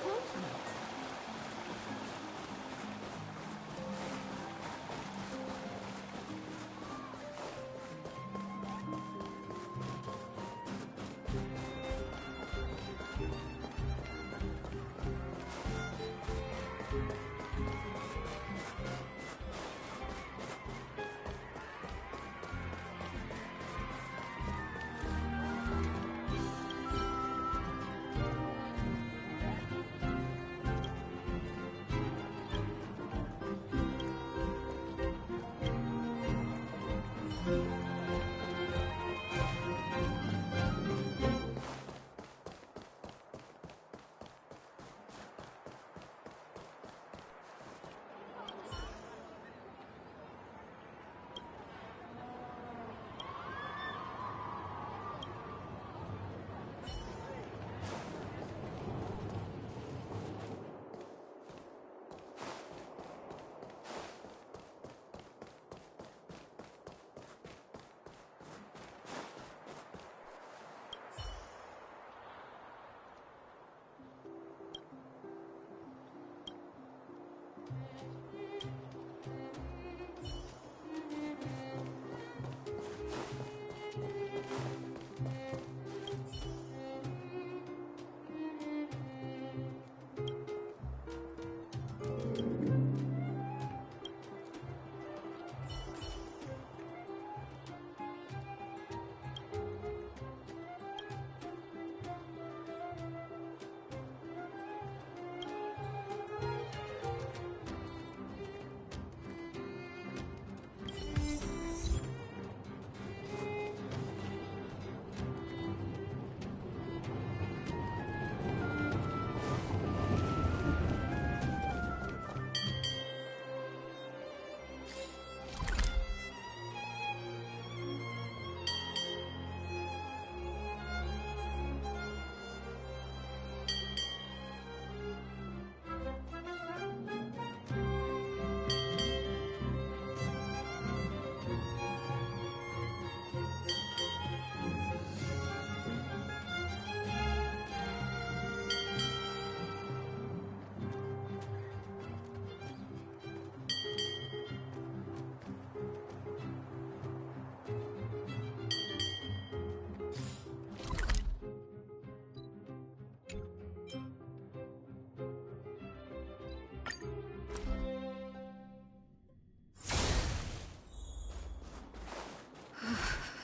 clothes now.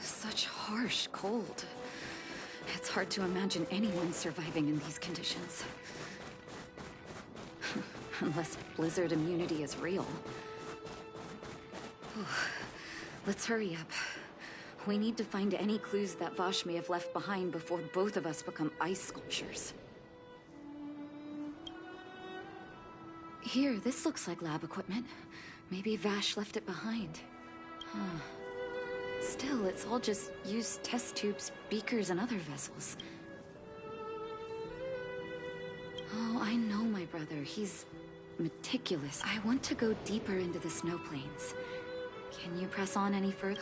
Such harsh cold. It's hard to imagine anyone surviving in these conditions. Unless blizzard immunity is real. Let's hurry up. We need to find any clues that Vash may have left behind before both of us become ice sculptures. Here, this looks like lab equipment. Maybe Vash left it behind. Huh. Still, it's all just used test tubes, beakers, and other vessels. Oh, I know my brother. He's meticulous. I want to go deeper into the snow plains. Can you press on any further?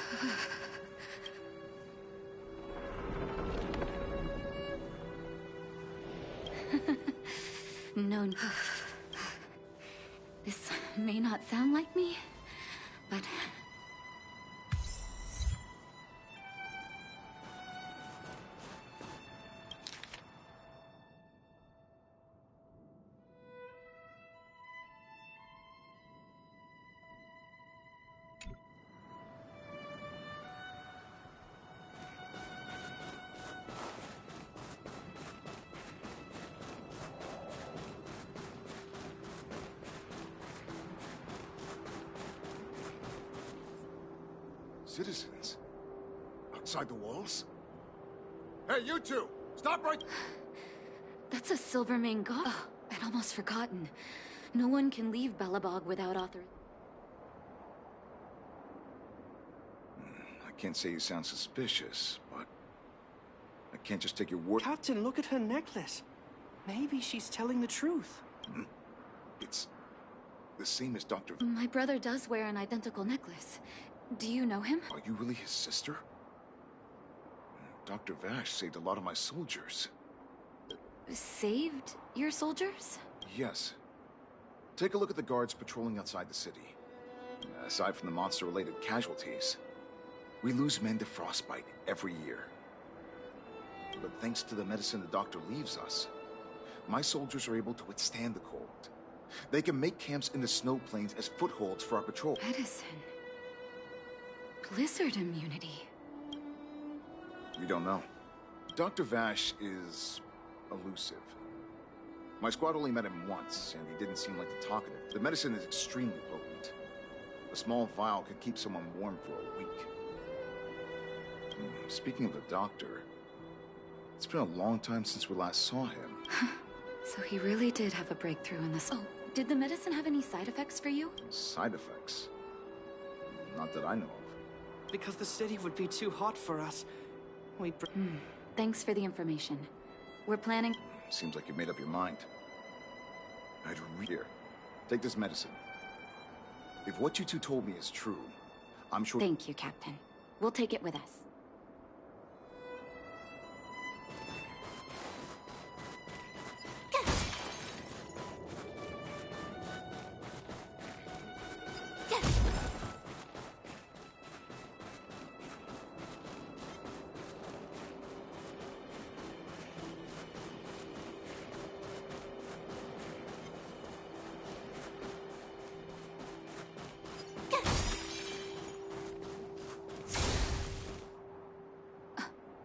No. This may not sound like me, but... Citizens? Outside the walls? Hey, you two! Stop right... That's a Silvermane god. Oh, I'd almost forgotten. No one can leave Belobog without author... I can't say you sound suspicious, but... I can't just take your word... Captain, look at her necklace. Maybe she's telling the truth. It's... the same as Dr. My brother does wear an identical necklace. Do you know him? Are you really his sister? Dr. Vash saved a lot of my soldiers. saved your soldiers? Yes. Take a look at the guards patrolling outside the city. Aside from the monster-related casualties, we lose men to frostbite every year. But thanks to the medicine the doctor leaves us, my soldiers are able to withstand the cold. They can make camps in the snow plains as footholds for our patrol. Medicine. Blizzard immunity. You don't know. Dr. Vash is elusive. My squad only met him once, and he didn't seem like the talkative. The medicine is extremely potent. A small vial could keep someone warm for a week. Speaking of the doctor, it's been a long time since we last saw him. So he really did have a breakthrough in this. Oh, did the medicine have any side effects for you? Side effects? Not that I know of. Because the city would be too hot for us. Thanks for the information. We're planning... Seems like you made up your mind. Here, take this medicine. If what you two told me is true, I'm sure... Thank you, Captain. We'll take it with us.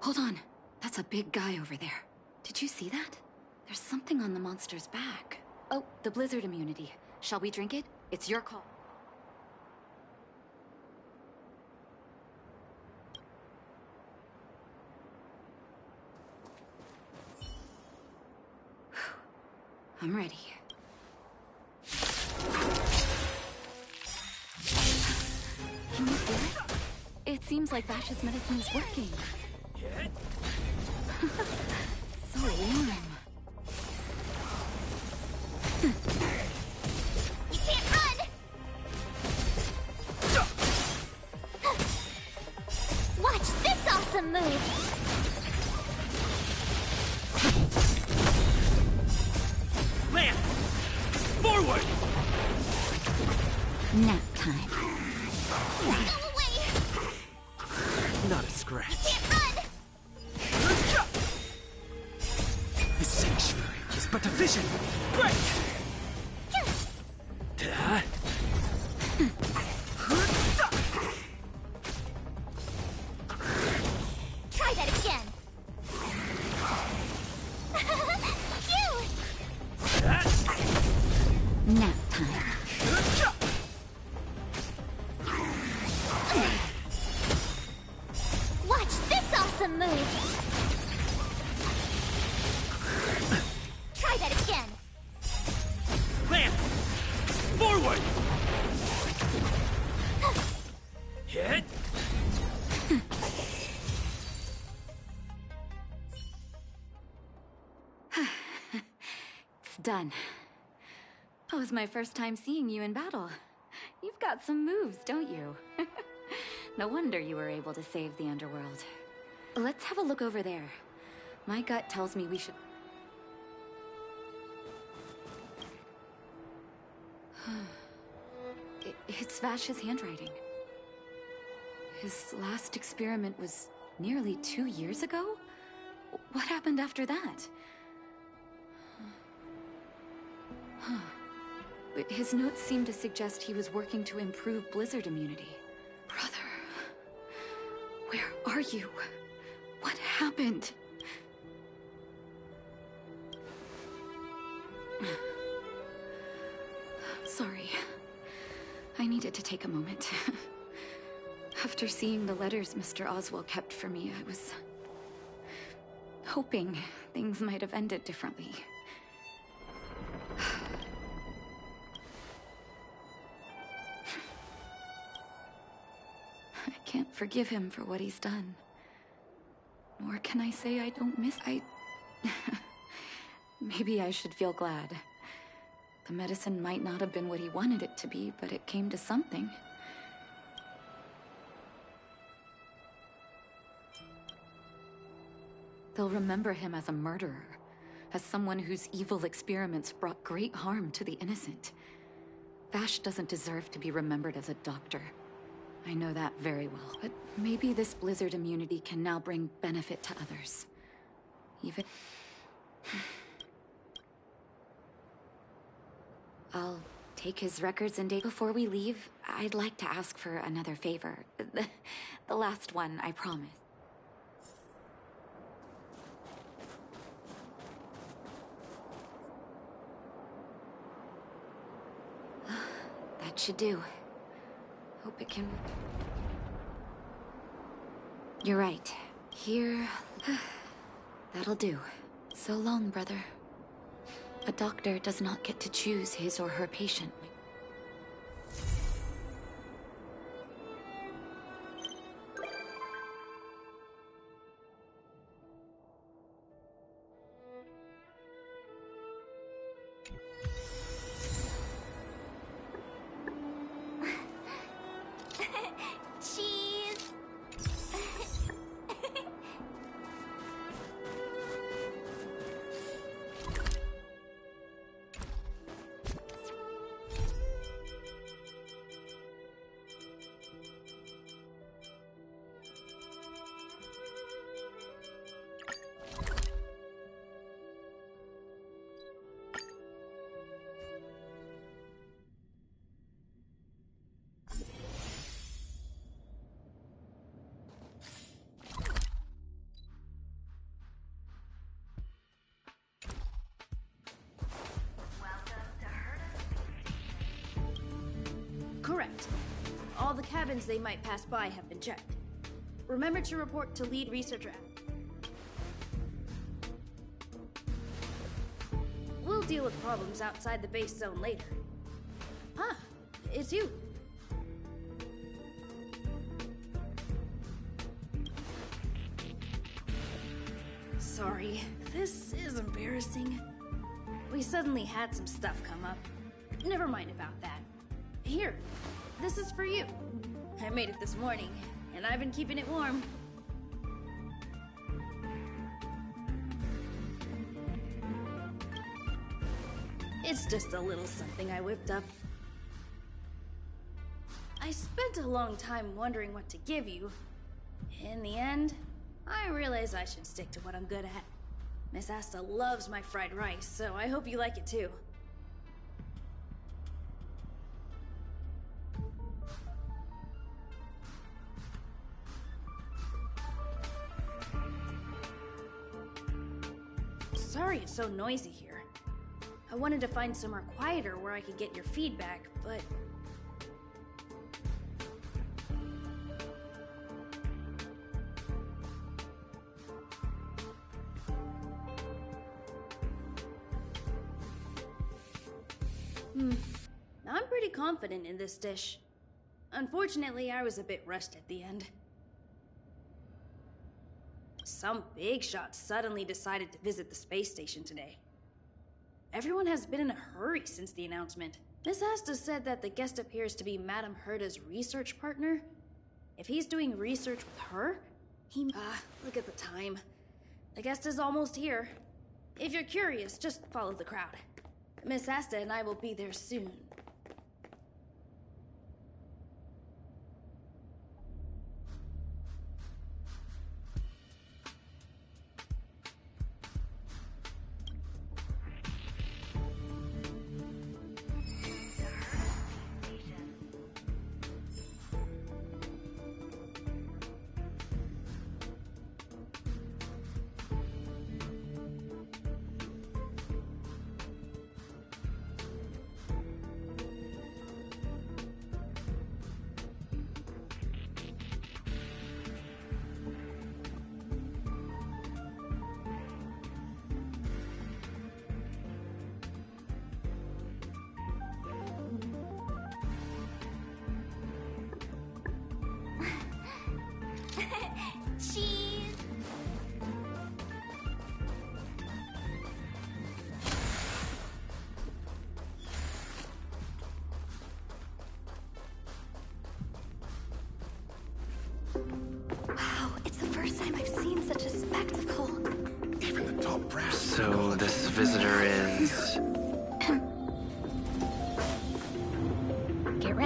Hold on. That's a big guy over there. Did you see that? There's something on the monster's back. Oh, the blizzard immunity. Shall we drink it? It's your call. I'm ready. Can you feel it? It seems like Vash's medicine is working. So warm. You can't run! Watch this awesome move! Lance! Forward! Nap time. Go away! Not a scratch. You can't run! The sanctuary is but a vision. Break! Try that again! Phew! Nap time. Watch this awesome move! Try that again! Lance! Forward! Hit! It's done. That was my first time seeing you in battle. You've got some moves, don't you? No wonder you were able to save the underworld. Let's have a look over there. My gut tells me we should... It's Vash's handwriting. His last experiment was nearly 2 years ago? What happened after that? His notes seem to suggest he was working to improve blizzard immunity. Brother, where are you? What happened? Sorry. I needed to take a moment. After seeing the letters Mr. Oswald kept for me, I was hoping things might have ended differently. I can't forgive him for what he's done. Nor can I say I don't miss... Maybe I should feel glad. The medicine might not have been what he wanted it to be, but it came to something. They'll remember him as a murderer, as someone whose evil experiments brought great harm to the innocent. Vash doesn't deserve to be remembered as a doctor. I know that very well, but maybe this blizzard immunity can now bring benefit to others. Even... I'll take his records and data. Before we leave, I'd like to ask for another favor. The last one, I promise. That should do. Hope it can... You're right. Here... That'll do. So long, brother. A doctor does not get to choose his or her patient. Cheese! Correct. All the cabins they might pass by have been checked. Remember to report to lead researcher. We'll deal with problems outside the base zone later. Ah, it's you. Sorry, this is embarrassing. We suddenly had some stuff come up. Never mind about that. Here, this is for you. I made it this morning, and I've been keeping it warm. It's just a little something I whipped up. I spent a long time wondering what to give you. In the end, I realized I should stick to what I'm good at. Miss Asta loves my fried rice, so I hope you like it too. Sorry it's so noisy here. I wanted to find somewhere quieter where I could get your feedback, but... I'm pretty confident in this dish. Unfortunately, I was a bit rushed at the end. Some big shot suddenly decided to visit the space station today. Everyone has been in a hurry since the announcement. Miss Asta said that the guest appears to be Madame Herda's research partner. If he's doing research with her, he... look at the time. The guest is almost here. If you're curious, just follow the crowd. Miss Asta and I will be there soon.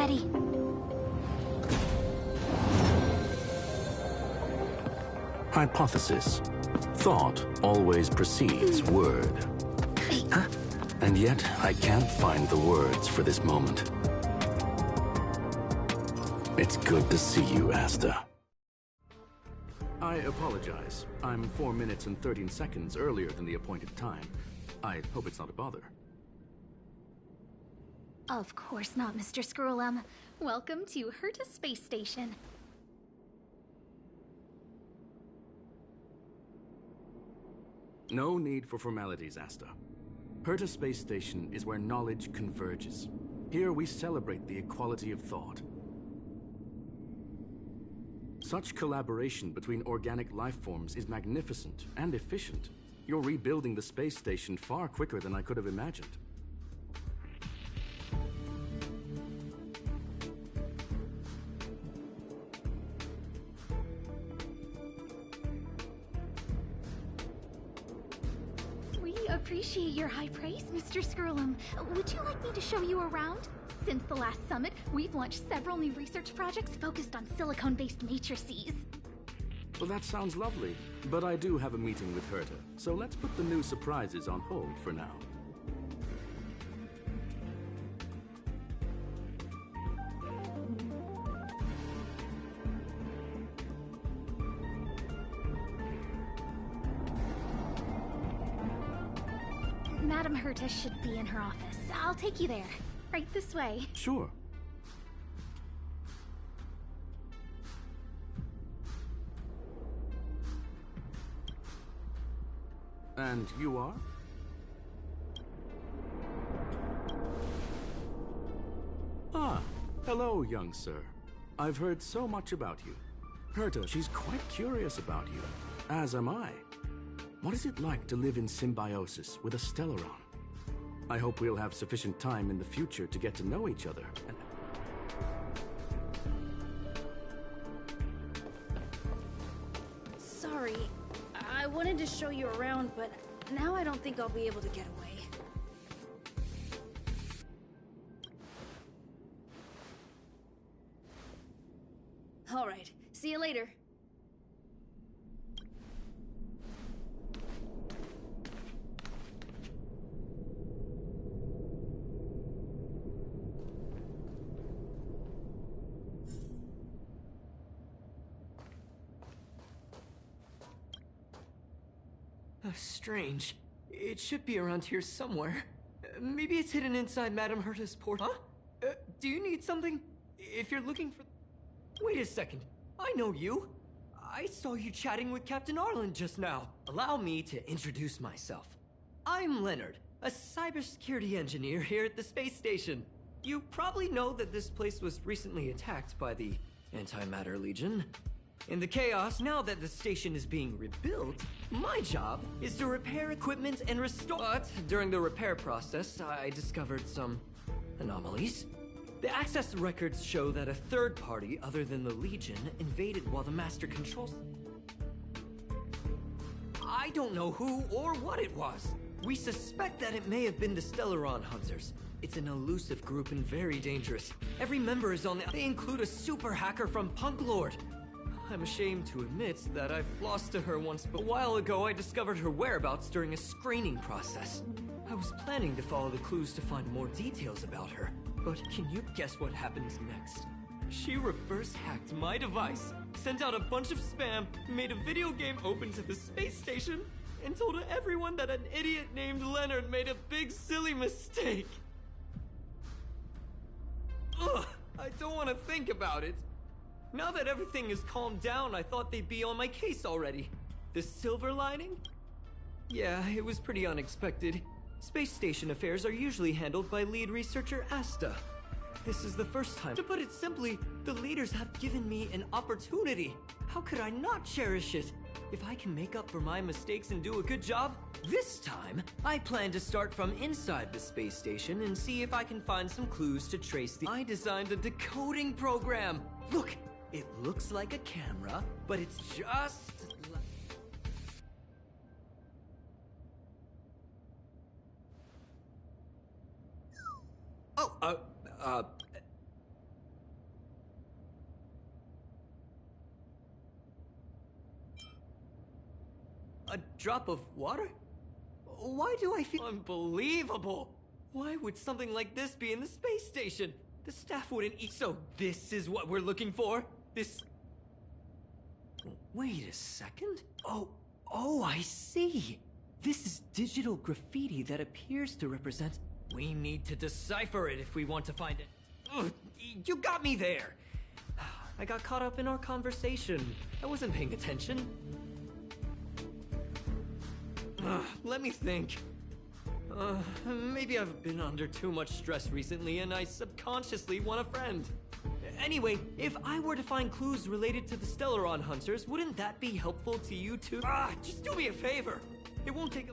ready. Hypothesis. Thought always precedes word. And yet, I can't find the words for this moment. It's good to see you, Asta. I apologize. I'm 4 minutes and 13 seconds earlier than the appointed time. I hope it's not a bother. Of course not, Mr. Scrollum. Welcome to Herta Space Station. No need for formalities, Asta. Herta Space Station is where knowledge converges. Here we celebrate the equality of thought. Such collaboration between organic life forms is magnificent and efficient. You're rebuilding the space station far quicker than I could have imagined. We appreciate your high praise, Mr. Scrollum. Would you like me to show you around? Since the last summit, we've launched several new research projects focused on silicone-based matrices. Well, that sounds lovely, but I do have a meeting with Herta, so let's put the new surprises on hold for now. Madam Herta should be in her office. I'll take you there. Right this way. Sure. And you are? Ah, hello, young sir. I've heard so much about you. Herta, she's quite curious about you, as am I. What is it like to live in symbiosis with a Stellaron? I hope we'll have sufficient time in the future to get to know each other. Sorry, I wanted to show you around, but now I don't think I'll be able to get away. All right, see you later. Strange. It should be around here somewhere. Maybe it's hidden inside Madame Herta's port. Huh? Do you need something? If you're looking for... Wait a second. I know you. I saw you chatting with Captain Arlen just now. Allow me to introduce myself. I'm Leonard, a cybersecurity engineer here at the space station. You probably know that this place was recently attacked by the Antimatter Legion. In the chaos, now that the station is being rebuilt, my job is to repair equipment and restore... But during the repair process, I discovered some anomalies. The access records show that a third party other than the Legion invaded while the Master controls... I don't know who or what it was. We suspect that it may have been the Stellaron Hunters. It's an elusive group and very dangerous. Every member is on the... They include a super hacker from Punk Lord. I'm ashamed to admit that I've lost to her once, but a while ago I discovered her whereabouts during a screening process. I was planning to follow the clues to find more details about her, but can you guess what happens next? She reverse hacked my device, sent out a bunch of spam, made a video game open to the space station, and told everyone that an idiot named Leonard made a big silly mistake. Ugh, I don't want to think about it. Now that everything is calmed down, I thought they'd be on my case already. The silver lining? Yeah, it was pretty unexpected. Space station affairs are usually handled by lead researcher Asta. This is the first time. To put it simply, the leaders have given me an opportunity. How could I not cherish it? If I can make up for my mistakes and do a good job, this time, I plan to start from inside the space station and see if I can find some clues to trace the... I designed a decoding program. Look! It looks like a camera, but it's just... Oh, drop of water? Why do I feel unbelievable? Why would something like this be in the space station? The staff wouldn't eat. So this is what we're looking for? This... Wait a second. Oh, I see. This is digital graffiti that appears to represent... We need to decipher it if we want to find it. Ugh, you got me there. I got caught up in our conversation. I wasn't paying attention. Let me think. Maybe I've been under too much stress recently and I subconsciously want a friend. Anyway, if I were to find clues related to the Stellaron Hunters, wouldn't that be helpful to you too? Just do me a favor. It won't take a...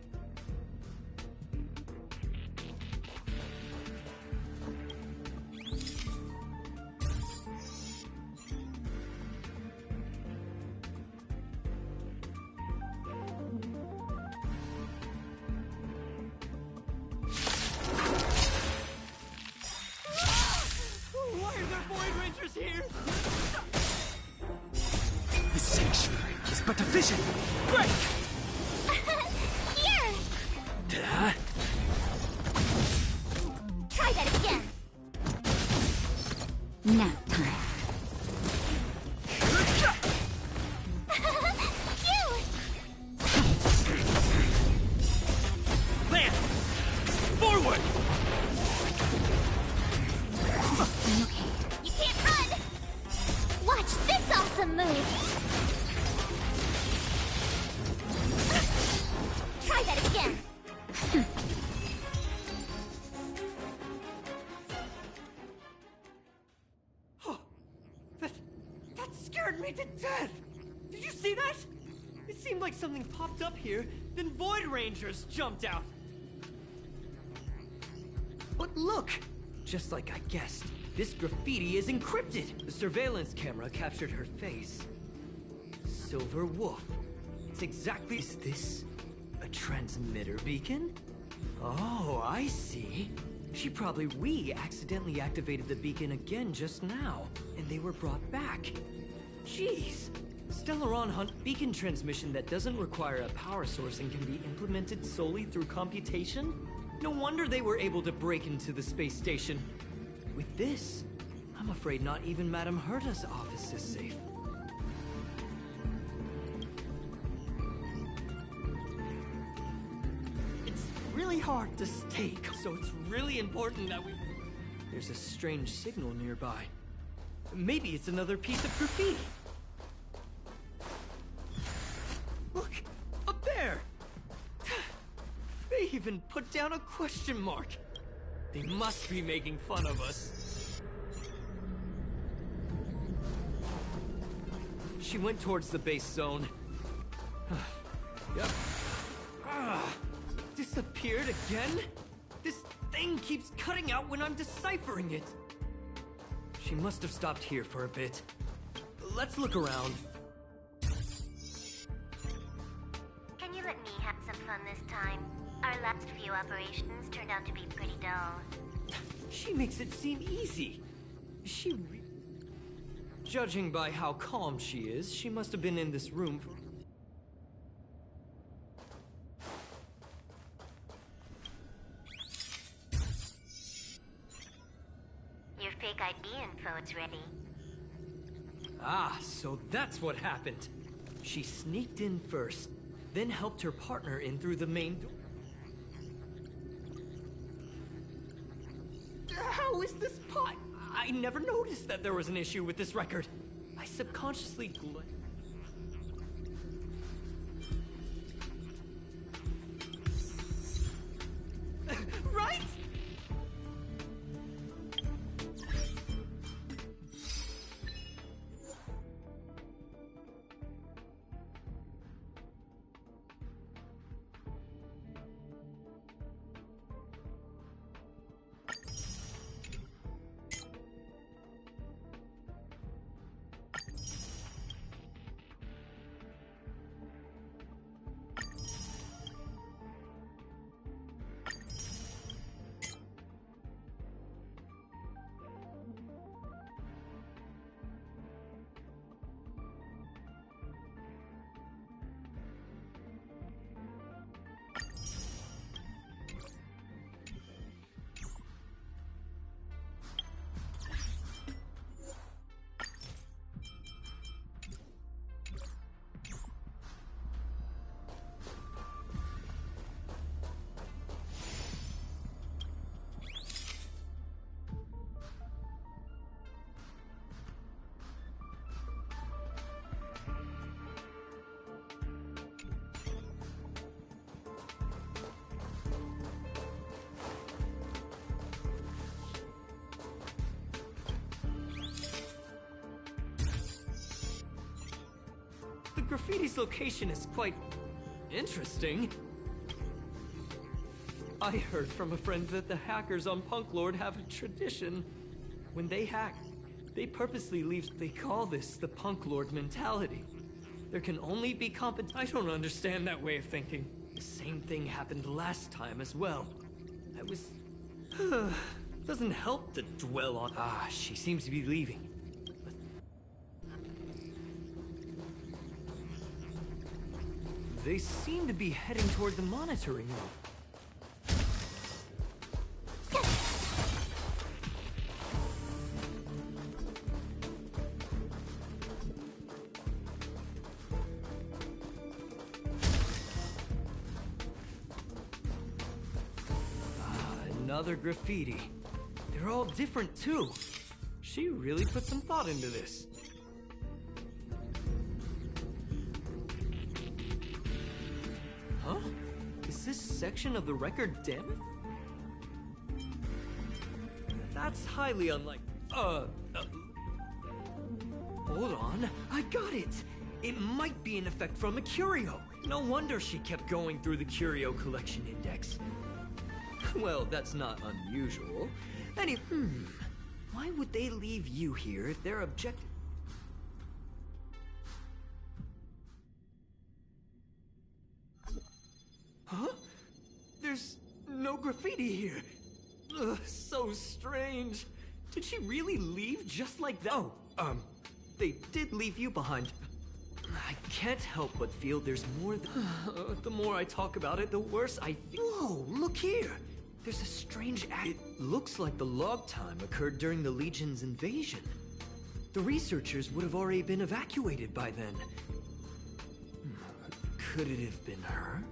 The sanctuary is but a vision. Break! Here! Try that again. Nap time. Lance! Forward! You can't run! Watch this awesome move! Try that again! That scared me to death! Did you see that? It seemed like something popped up here, then Void Rangers jumped out. But look! Just like I guessed, this graffiti is encrypted. The surveillance camera captured her face. Silver Wolf. It's exactly... Is this a transmitter beacon? Oh, I see. We accidentally activated the beacon again just now, and they were brought back. Jeez. Stellaron Hunt beacon transmission that doesn't require a power source and can be implemented solely through computation? No wonder they were able to break into the space station. With this, I'm afraid not even Madame Herta's office is safe. It's really hard to stake, so it's really important that we... There's a strange signal nearby. Maybe it's another piece of graffiti. Look, up there! They even put down a question mark. They must be making fun of us. She went towards the base zone. Yep. Disappeared again? This thing keeps cutting out when I'm deciphering it. She must have stopped here for a bit. Let's look around. Can you let me have some fun this time? Our last few operations turned out to be pretty dull. She makes it seem easy. Judging by how calm she is, she must have been in this room for... Your fake ID info is ready. Ah, so that's what happened. She sneaked in first, then helped her partner in through the main door. How is this pot? I never noticed that there was an issue with this record. I subconsciously right? graffiti's location is quite interesting. I heard from a friend that the hackers on Punk Lord have a tradition. When they hack, they purposely leave. They call this the Punk Lord mentality. There can only be I don't understand that way of thinking. The same thing happened last time as well. I was... Doesn't help to dwell on... Ah, she seems to be leaving. They seem to be heading toward the monitoring room. Another graffiti. They're all different too. She really put some thought into this. Huh? Is this section of the record damaged? That's highly unlikely. Hold on. I got it. It might be an effect from a curio. No wonder she kept going through the curio collection index. Well, that's not unusual. Why would they leave you here if their objective... Huh? There's no graffiti here. Ugh, so strange. Did she really leave just like that? Oh, they did leave you behind. I can't help but feel there's more... The more I talk about it, the worse I feel. Whoa, look here. There's a strange It looks like the log time occurred during the Legion's invasion. The researchers would have already been evacuated by then. Could it have been her?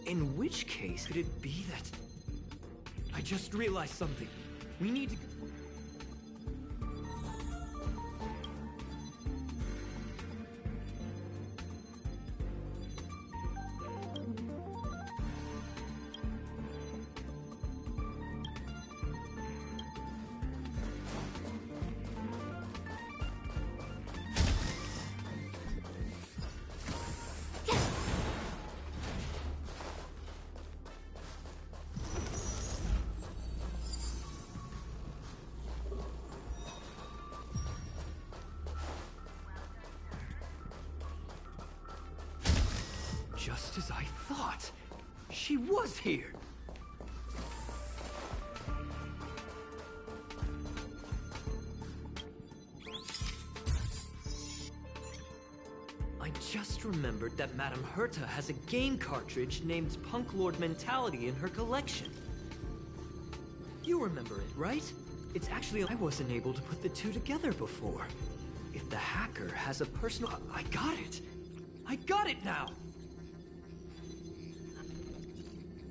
In which case, could it be that... I just realized something. We need to... Just as I thought. She was here. I just remembered that Madame Herta has a game cartridge named Punk Lord Mentality in her collection. You remember it, right? It's actually... I wasn't able to put the two together before. If the hacker has a personal... I got it! I got it now!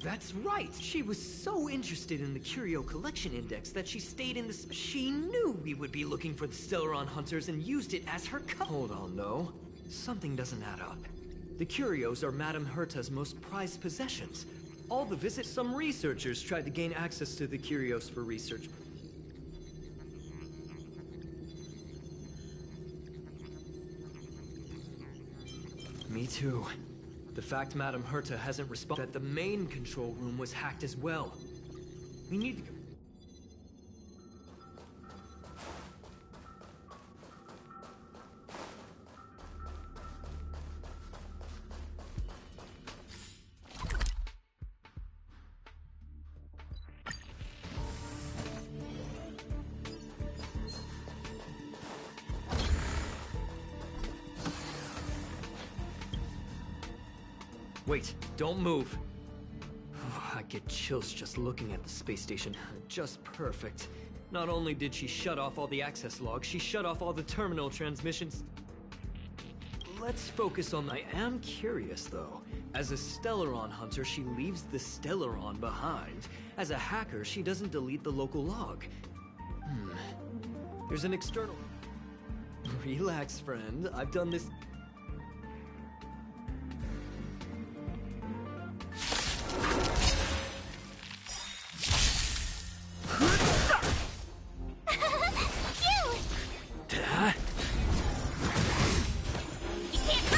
That's right! She was so interested in the Curio Collection Index that she stayed in the... She knew we would be looking for the Stellaron Hunters and used it as her Hold on, though. Something doesn't add up. The Curios are Madame Herta's most prized possessions. All the visits... Some researchers tried to gain access to the Curios for research. Me too. The fact Madame Herta hasn't responded, that the main control room was hacked as well. We need to go. Wait, don't move. Oh, I get chills just looking at the space station. Just perfect. Not only did she shut off all the access logs, she shut off all the terminal transmissions. Let's focus on... I am curious, though. As a Stellaron hunter, she leaves the Stellaron behind. As a hacker, she doesn't delete the local log. There's an external... Relax, friend. I've done this... You can't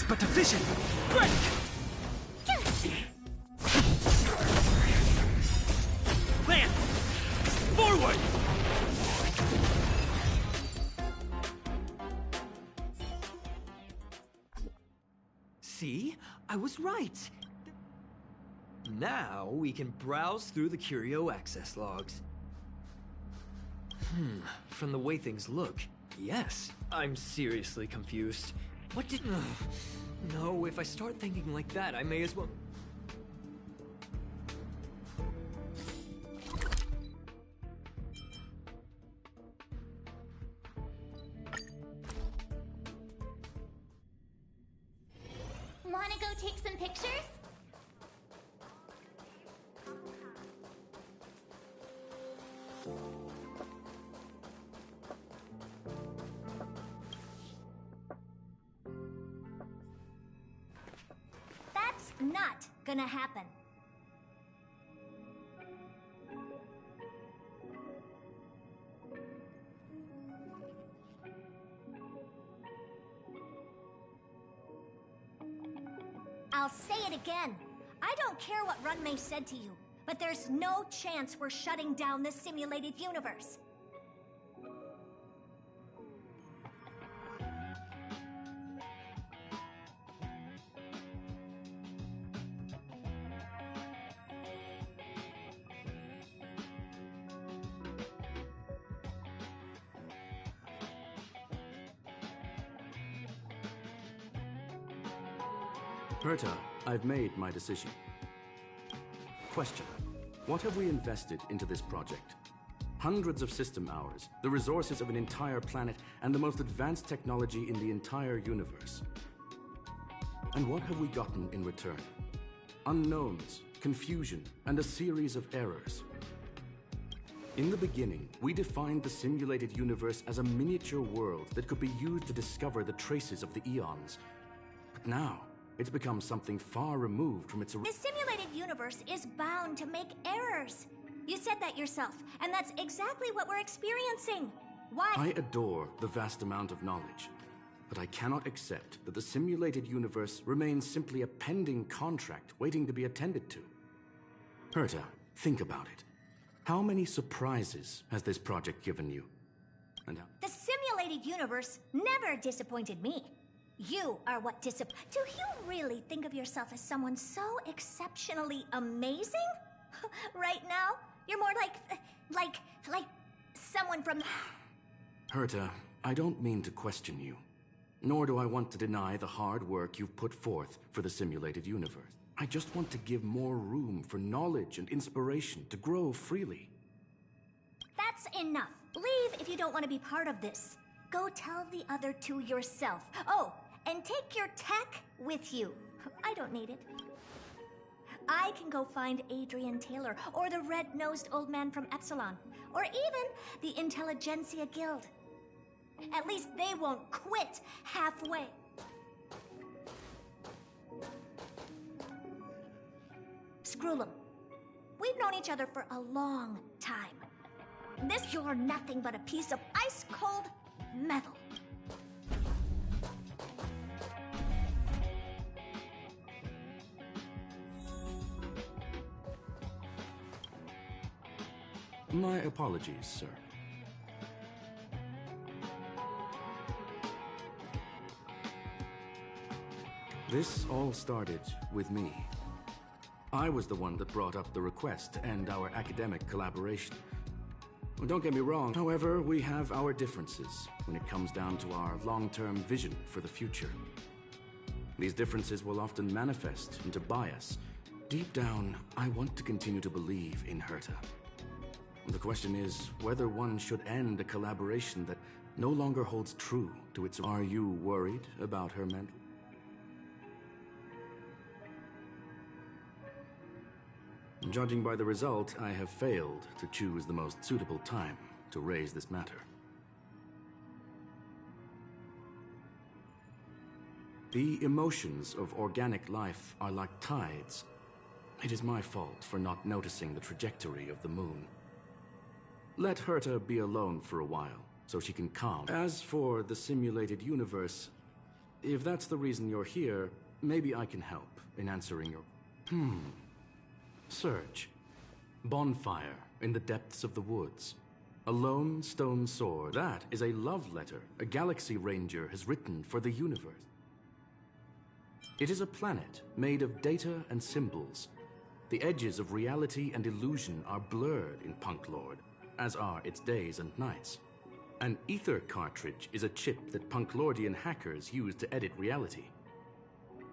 but efficient. Break! Land! Forward! See? I was right. Now we can browse through the Curio access logs. From the way things look, yes. I'm seriously confused. What did... No, if I start thinking like that, I may as well... Wanna go take some pictures? That's not gonna happen. I'll say it again. I don't care what Runmei said to you, but there's no chance we're shutting down this simulated universe. Herta, I've made my decision. Question: what have we invested into this project? Hundreds of system hours, the resources of an entire planet, and the most advanced technology in the entire universe. And what have we gotten in return? Unknowns, confusion, and a series of errors. In the beginning, we defined the simulated universe as a miniature world that could be used to discover the traces of the eons. But now, it's become something far removed from its... This simulated universe is bound to make errors. You said that yourself, and that's exactly what we're experiencing. Why? I adore the vast amount of knowledge, but I cannot accept that the simulated universe remains simply a pending contract waiting to be attended to. Herta, think about it. How many surprises has this project given you? And how... The simulated universe never disappointed me. You are what Do you really think of yourself as someone so exceptionally amazing? Right now, you're more like someone from... Herta, I don't mean to question you, nor do I want to deny the hard work you've put forth for the simulated universe. I just want to give more room for knowledge and inspiration to grow freely. That's enough. Leave if you don't want to be part of this. Go tell the other two yourself. Oh, and take your tech with you. I don't need it. I can go find Adrian Taylor, or the red-nosed old man from Epsilon, or even the Intelligentsia Guild. At least they won't quit halfway. Screw them. We've known each other for a long time. You're nothing but a piece of ice-cold metal. My apologies, sir. This all started with me. I was the one that brought up the request to end our academic collaboration. Well, don't get me wrong, however, we have our differences when it comes down to our long-term vision for the future. These differences will often manifest into bias. Deep down, I want to continue to believe in Herta. The question is whether one should end a collaboration that no longer holds true to its... Are you worried about her mental? Judging by the result, I have failed to choose the most suitable time to raise this matter. The emotions of organic life are like tides. It is my fault for not noticing the trajectory of the moon. Let Herta be alone for a while, so she can calm. As for the simulated universe, If that's the reason you're here, maybe I can help in answering your... Search. Bonfire in the depths of the woods. A lone stone sword. That is a love letter a Galaxy Ranger has written for the universe. It is a planet made of data and symbols. The edges of reality and illusion are blurred in Punk Lord, as are its days and nights. An ether cartridge is a chip that Punklordian hackers use to edit reality.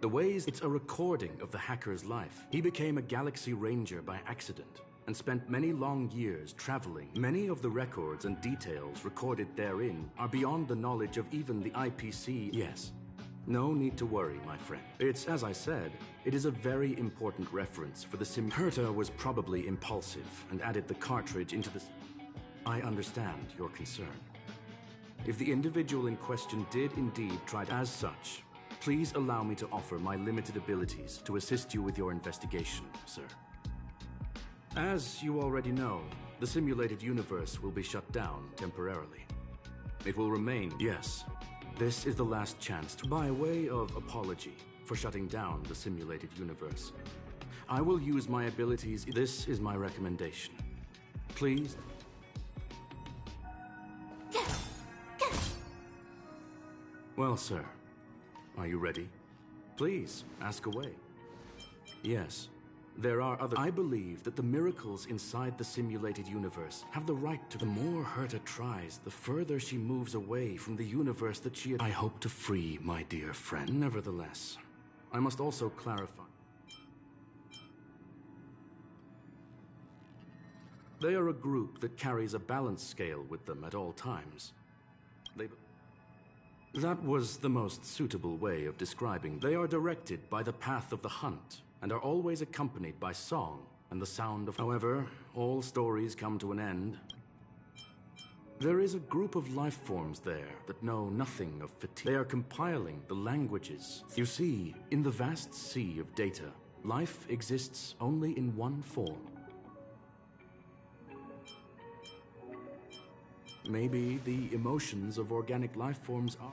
The ways it's a recording of the hacker's life. He became a Galaxy Ranger by accident and spent many long years traveling. Many of the records and details recorded therein are beyond the knowledge of even the IPC. Yes. No need to worry, my friend. It's, as I said, it is a very important reference for the sim. Herta was probably impulsive and added the cartridge into the... I understand your concern. If the individual in question did indeed try to... As such, please allow me to offer my limited abilities to assist you with your investigation, sir. As you already know, the simulated universe will be shut down temporarily. It will remain... Yes. This is the last chance to, by way of apology for shutting down the simulated universe. I will use my abilities. This is my recommendation. Please. Well, sir, are you ready? Please, ask away. Yes. There are other... I believe that the miracles inside the simulated universe have the right to... The more Herta tries, the further she moves away from the universe that she... I hope to free, my dear friend. Nevertheless, I must also clarify. They are a group that carries a balance scale with them at all times. That was the most suitable way of describing. They are directed by the path of the hunt, and are always accompanied by song and the sound of... However, all stories come to an end. There is a group of life forms there that know nothing of fatigue. They are compiling the languages. You see, in the vast sea of data, life exists only in one form. Maybe the emotions of organic life forms are...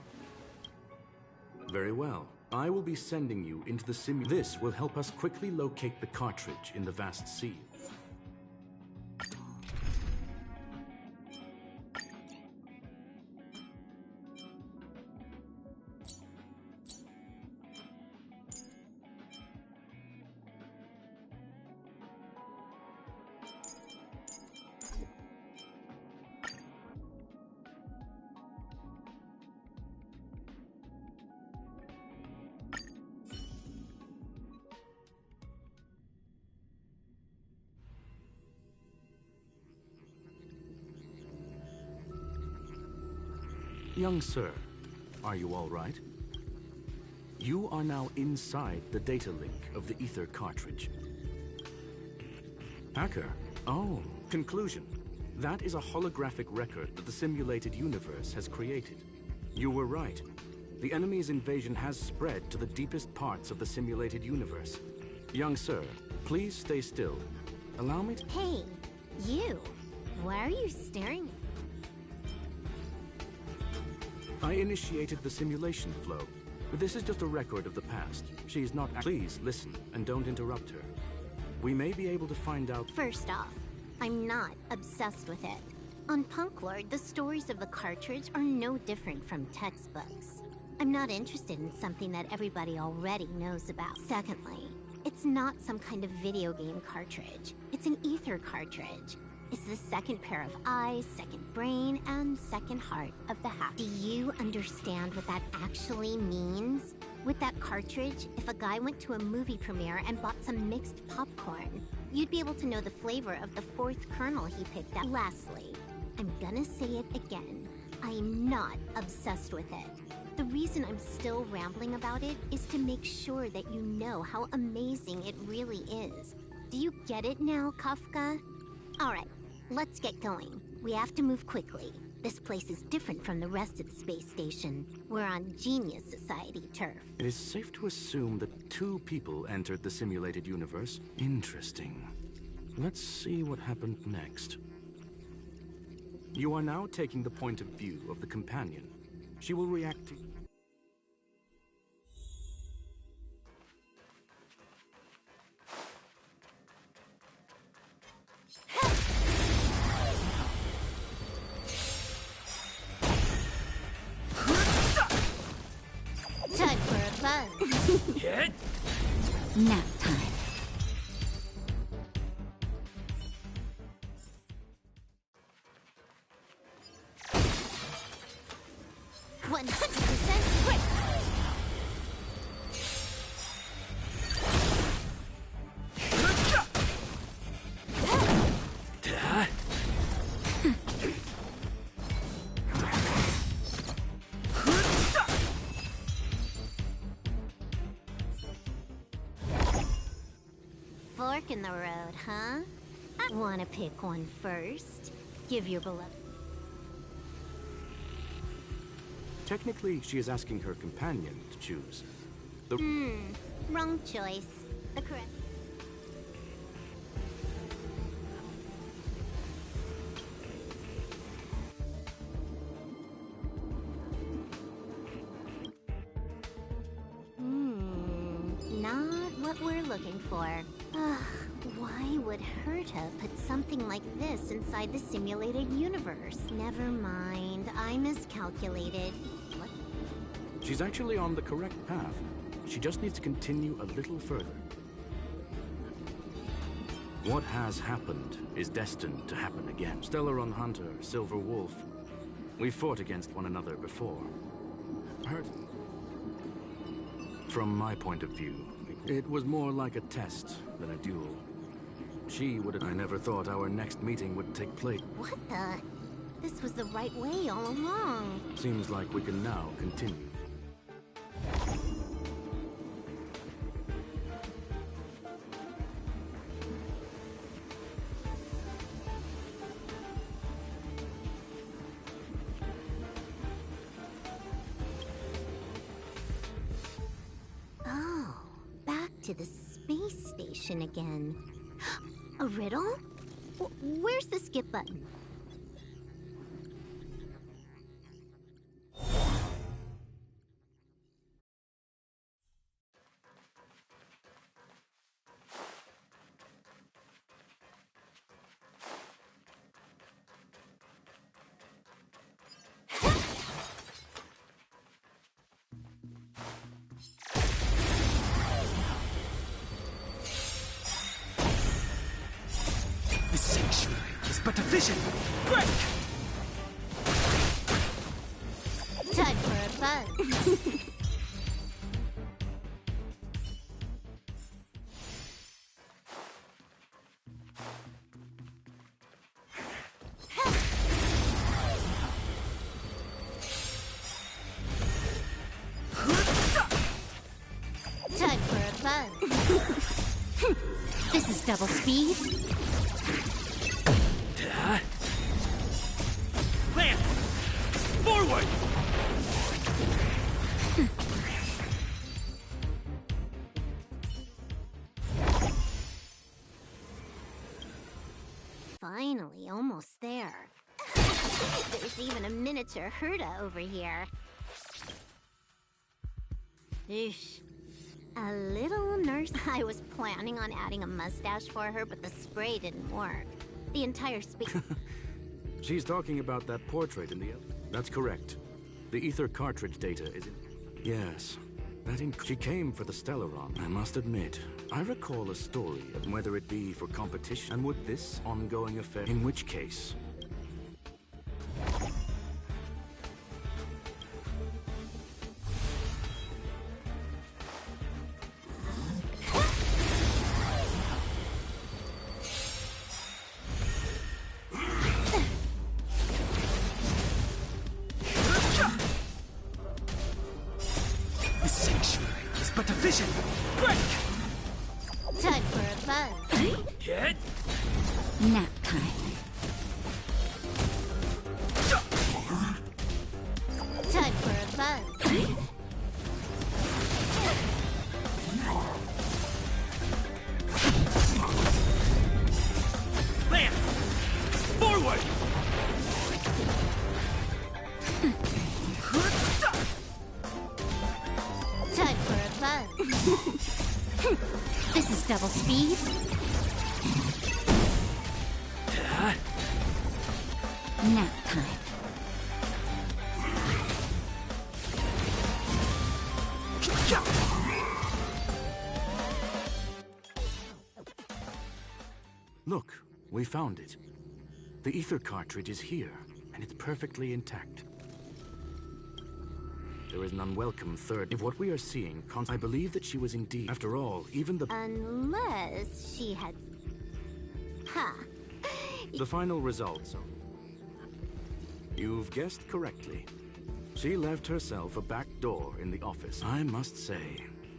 Very well. I will be sending you into the simulation. This will help us quickly locate the cartridge in the vast sea. Young sir, are you all right? You are now inside the data link of the ether cartridge. Hacker? Oh, conclusion. That is a holographic record that the simulated universe has created. You were right. The enemy's invasion has spread to the deepest parts of the simulated universe. Young sir, please stay still. Allow me to... Hey, you! Why are you staring? I initiated the simulation flow. This is just a record of the past. She's not... Please listen and don't interrupt her. We may be able to find out... First off, I'm not obsessed with it. On Punklord, the stories of the cartridge are no different from textbooks. I'm not interested in something that everybody already knows about. Secondly, it's not some kind of video game cartridge. It's an ether cartridge. It's the second pair of eyes, second brain, and second heart of the hack. Do you understand what that actually means? With that cartridge, if a guy went to a movie premiere and bought some mixed popcorn, you'd be able to know the flavor of the fourth kernel he picked up. Lastly, I'm gonna say it again. I'm not obsessed with it. The reason I'm still rambling about it is to make sure that you know how amazing it really is. Do you get it now, Kafka? Alright. Let's get going. We have to move quickly. This place is different from the rest of the space station. We're on Genius Society turf. It is safe to assume that 2 people entered the simulated universe. Interesting. Let's see what happened next. You are now taking the point of view of the companion. She will react to... fun. Hit. Nap time. Fork in the road, huh? I wanna pick one first. Give your beloved. Technically, she is asking her companion to choose. The Wrong choice. The correct. Not what we're looking for. Why would Herta put something like this inside the simulated universe? Never mind, I miscalculated. What? She's actually on the correct path. She just needs to continue a little further. What has happened is destined to happen again. Stellaron Hunter, Silver Wolf. We fought against one another before. From my point of view, it was more like a test than a duel. She would have... I never thought our next meeting would take place. What the? This was the right way all along. Seems like we can now continue. Oh, back to the space station again. A riddle? Where's the skip button? The sanctuary is but a vision. Break! Time for a buzz. Time for a buzz. This is double speed. Lance! Forward! Finally, almost there. There's even a miniature Herta over here. Eesh. A little nurse. I was planning on adding a mustache for her, but the spray didn't work. The entire space. She's talking about that portrait in the... That's correct. The ether cartridge data is in... Yes. She came for the Stellaron, I must admit. I recall a story of whether it be for competition and would this ongoing affair... In which case... The sanctuary is but a vision. Break! Time for a buzz. Hit! Nap time. Time for a buzz. Lance! Forward! Time for a buzz. This is double speed. Nap time. Look, we found it. The ether cartridge is here, and it's perfectly intact. There is an unwelcome third. If what we are seeing, I believe that she was indeed. After all, even the... Unless she had... Ha! The final results. You've guessed correctly. She left herself a back door in the office. I must say,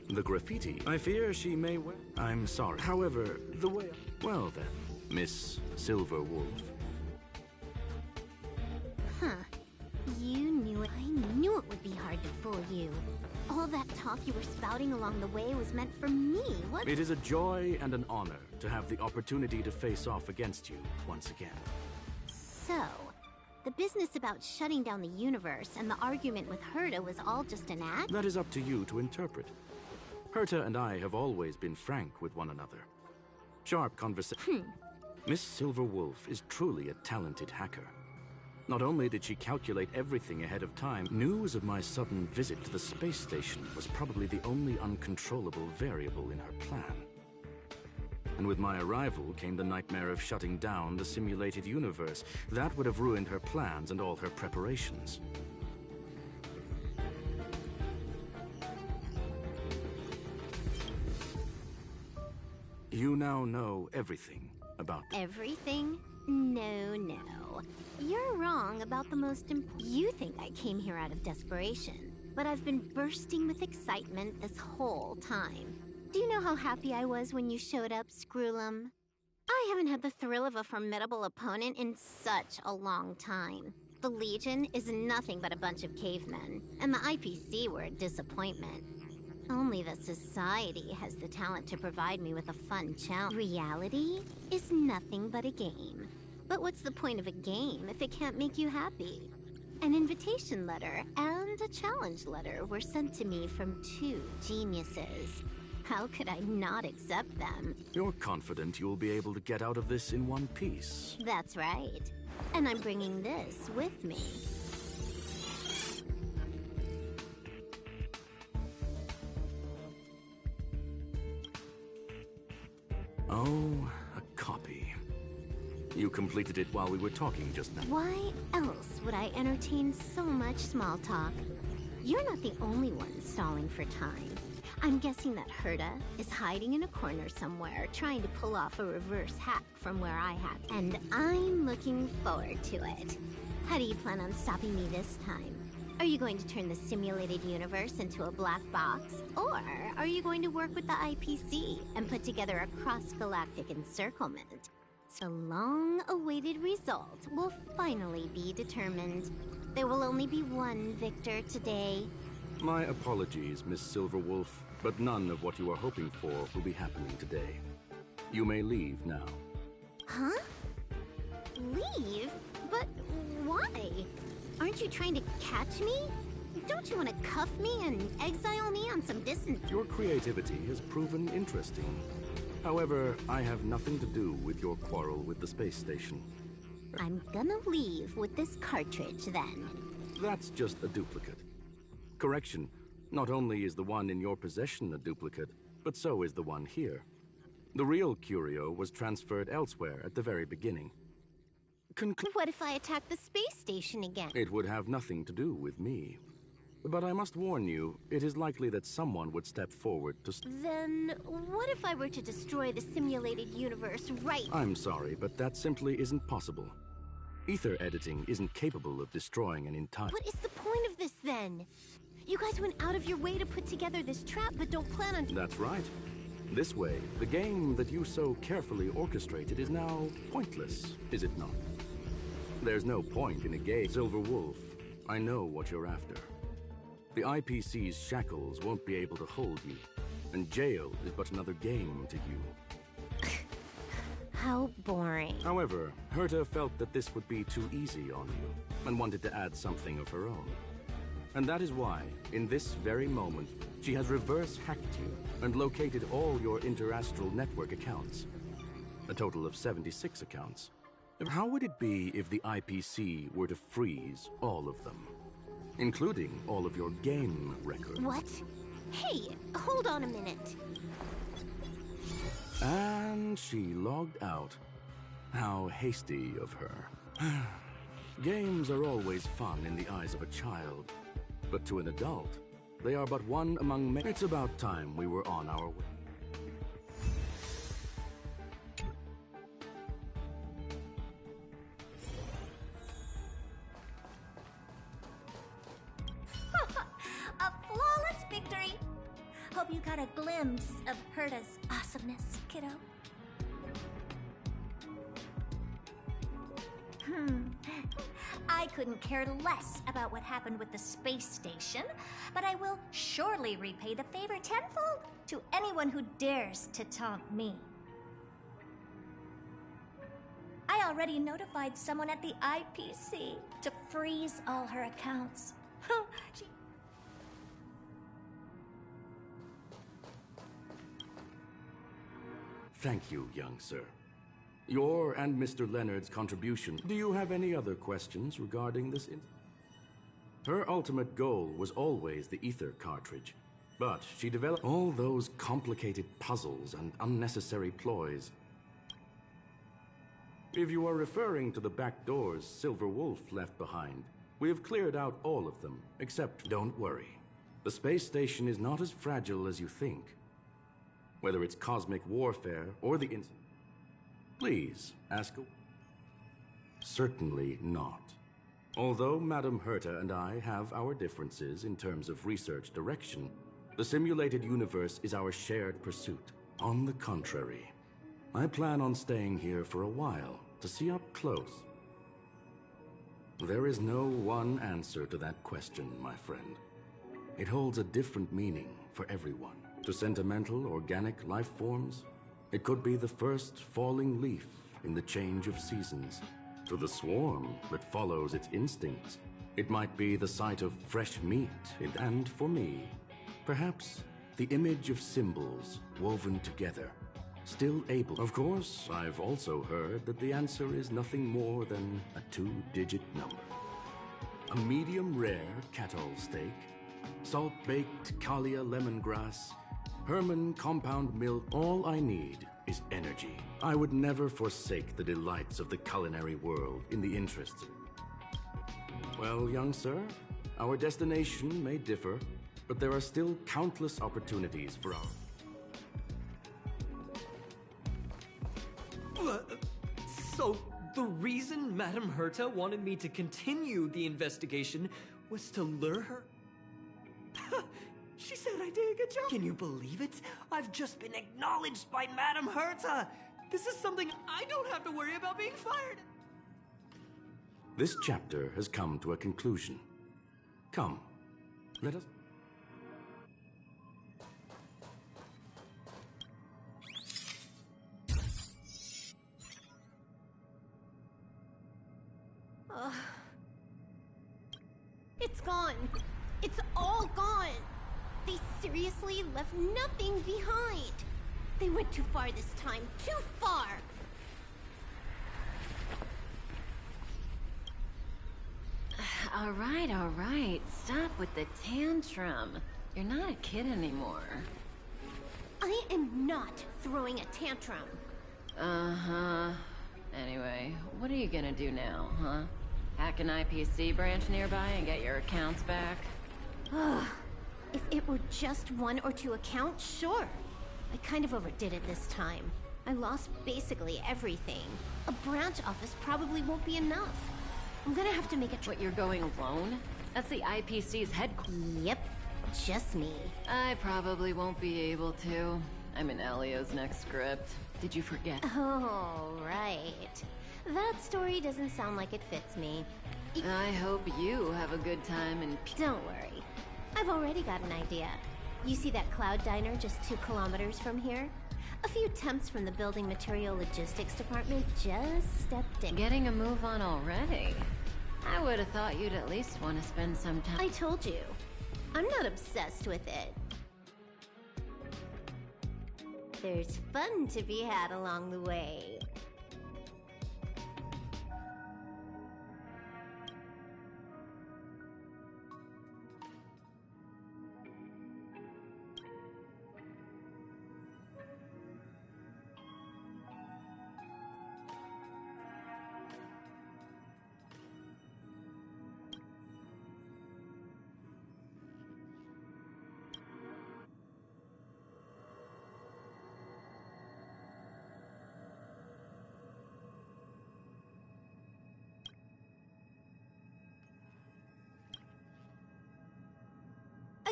the graffiti, I fear she may well... I'm sorry. However, the way... Well then, Miss Silverwolf. Huh. You knew it. I knew it would be hard to fool you. All that talk you were spouting along the way was meant for me. What? It is a joy and an honor to have the opportunity to face off against you once again. So, the business about shutting down the universe and the argument with Herta was all just an act? That is up to you to interpret. Herta and I have always been frank with one another. Sharp conversation. Miss Silverwolf is truly a talented hacker. Not only did she calculate everything ahead of time, news of my sudden visit to the space station was probably the only uncontrollable variable in her plan. And with my arrival came the nightmare of shutting down the simulated universe. That would have ruined her plans and all her preparations. You now know everything about... Everything? No, no. You're wrong about the most You think I came here out of desperation, but I've been bursting with excitement this whole time. Do you know how happy I was when you showed up, Screwlum? I haven't had the thrill of a formidable opponent in such a long time. The Legion is nothing but a bunch of cavemen, and the IPC were a disappointment. Only the Society has the talent to provide me with a fun challenge. Reality is nothing but a game. But what's the point of a game if it can't make you happy? An invitation letter and a challenge letter were sent to me from two geniuses. How could I not accept them? You're confident you'll be able to get out of this in one piece. That's right. And I'm bringing this with me. Oh, a copy. You completed it while we were talking just now. Why else would I entertain so much small talk? You're not the only one stalling for time. I'm guessing that Herta is hiding in a corner somewhere, trying to pull off a reverse hack from where I hacked. And I'm looking forward to it. How do you plan on stopping me this time? Are you going to turn the simulated universe into a black box? Or are you going to work with the IPC and put together a cross-galactic encirclement? The long-awaited result will finally be determined. There will only be one victor today. My apologies, Miss Silverwolf, but none of what you are hoping for will be happening today. You may leave now. Huh? Leave? But why? Aren't you trying to catch me? Don't you want to cuff me and exile me on some distant... Your creativity has proven interesting. However, I have nothing to do with your quarrel with the space station. I'm gonna leave with this cartridge, then. That's just a duplicate. Correction, not only is the one in your possession a duplicate, but so is the one here. The real curio was transferred elsewhere at the very beginning. What if I attack the space station again? It would have nothing to do with me. But I must warn you, it is likely that someone would step forward to... Then, what if I were to destroy the simulated universe right... I'm sorry, but that simply isn't possible. Ether editing isn't capable of destroying an entire... What is the point of this, then? You guys went out of your way to put together this trap, but don't plan on... That's right. This way, the game that you so carefully orchestrated is now pointless, is it not? There's no point in a game. Silverwolf, I know what you're after. The IPC's shackles won't be able to hold you, and jail is but another game to you. How boring. However, Herta felt that this would be too easy on you, and wanted to add something of her own. And that is why, in this very moment, she has reverse-hacked you and located all your interastral network accounts. A total of 76 accounts. How would it be if the IPC were to freeze all of them? Including all of your game records. What? Hey, hold on a minute. And she logged out. How hasty of her. Games are always fun in the eyes of a child, but to an adult, they are but one among many. It's about time we were on our way. A flawless victory! Hope you got a glimpse of Herta's awesomeness, kiddo. I couldn't care less about what happened with the space station, but I will surely repay the favor tenfold to anyone who dares to taunt me. I already notified someone at the IPC to freeze all her accounts. She... Thank you, young sir. Your and Mr. Leonard's contribution. Do you have any other questions regarding this? Her ultimate goal was always the ether cartridge, but she developed all those complicated puzzles and unnecessary ploys. If you are referring to the back doors Silver Wolf left behind, we have cleared out all of them, except don't worry. The space station is not as fragile as you think. Whether it's cosmic warfare or the Please, ask a... Certainly not. Although Madame Herta and I have our differences in terms of research direction, the simulated universe is our shared pursuit. On the contrary, I plan on staying here for a while to see up close. There is no one answer to that question, my friend. It holds a different meaning for everyone. To sentimental, organic life forms, it could be the first falling leaf in the change of seasons. To the swarm that follows its instincts, it might be the sight of fresh meat. And for me, perhaps the image of symbols woven together, still able. Of course, I've also heard that the answer is nothing more than a 2-digit number. A medium rare cattle steak, salt-baked Kalia lemongrass, Herman compound milk. All I need is energy. I would never forsake the delights of the culinary world in the interests of... Well, young sir, our destination may differ, but there are still countless opportunities for our... So, the reason Madame Herta wanted me to continue the investigation was to lure her? She said I did a good job. Can you believe it? I've just been acknowledged by Madame Herta. This is something I don't have to worry about being fired. This chapter has come to a conclusion. Come, let us... It's gone. It's all gone. They seriously left nothing behind. They went too far this time. Too far. All right. Stop with the tantrum. You're not a kid anymore. I am not throwing a tantrum. Uh-huh. Anyway, what are you gonna do now, huh? Hack an IPC branch nearby and get your accounts back? If it were just 1 or 2 accounts, sure. I kind of overdid it this time. I lost basically everything. A branch office probably won't be enough. I'm gonna have to make a What, you're going alone? That's the IPC's headquarters. Yep, just me. I probably won't be able to. I'm in Elio's next script. Did you forget? Oh, right. That story doesn't sound like it fits me. I hope you have a good time and... Don't worry. I've already got an idea. You see that cloud diner just 2 kilometers from here? A few temps from the building material logistics department just stepped in. Getting a move on already? I would have thought you'd at least want to spend some time... I told you. I'm not obsessed with it. There's fun to be had along the way.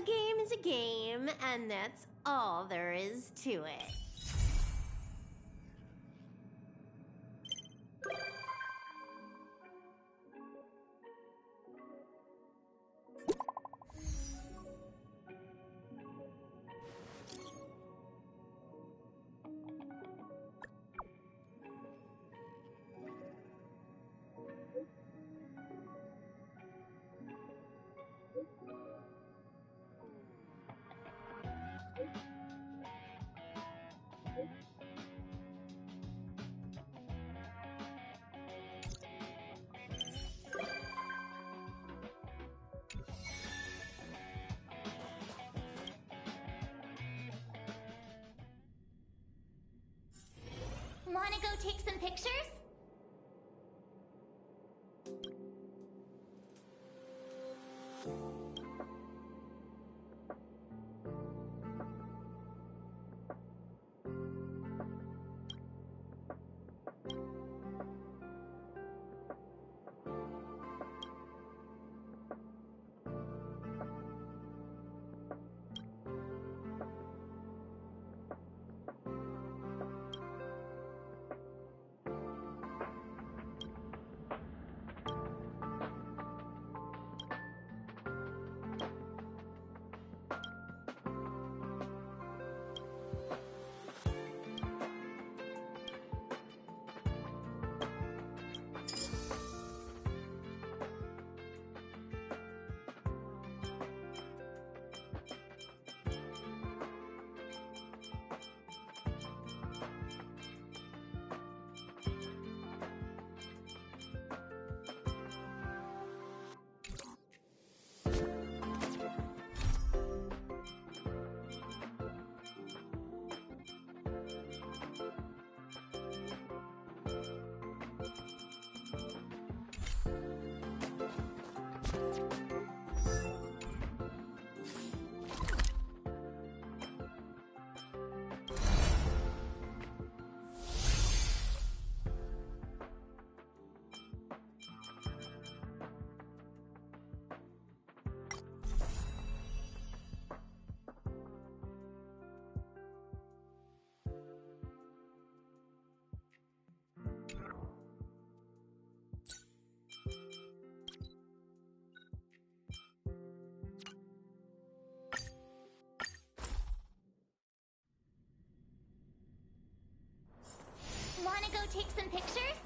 A game is a game, and that's all there is to it. Wanna go take some pictures? Wanna go take some pictures?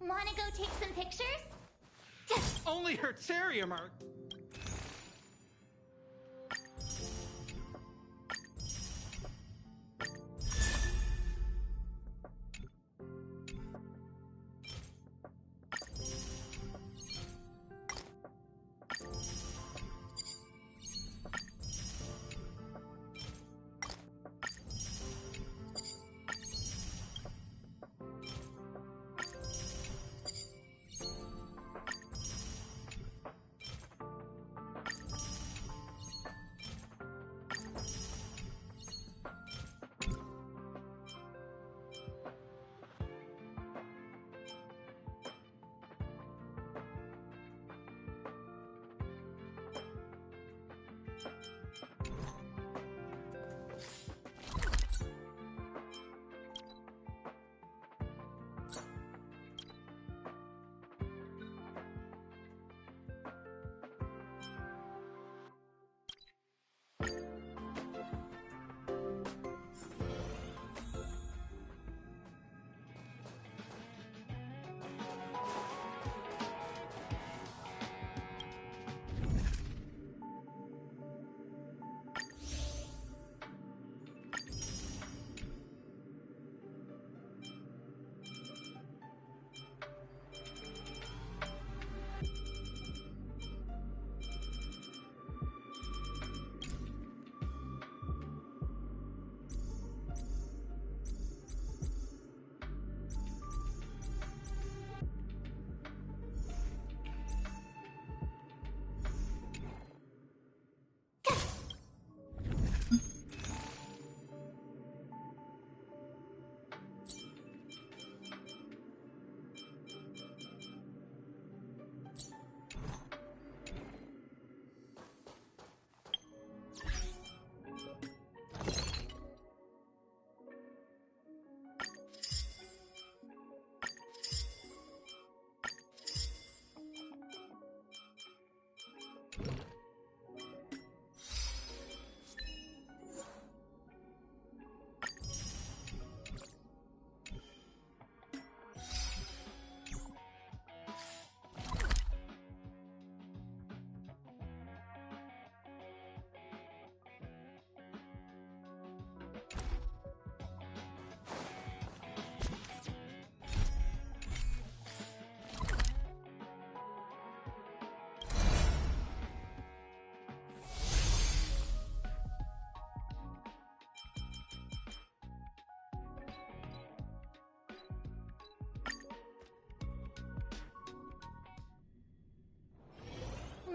Wanna go take some pictures? Only her Terrier mark.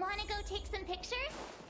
Wanna go take some pictures?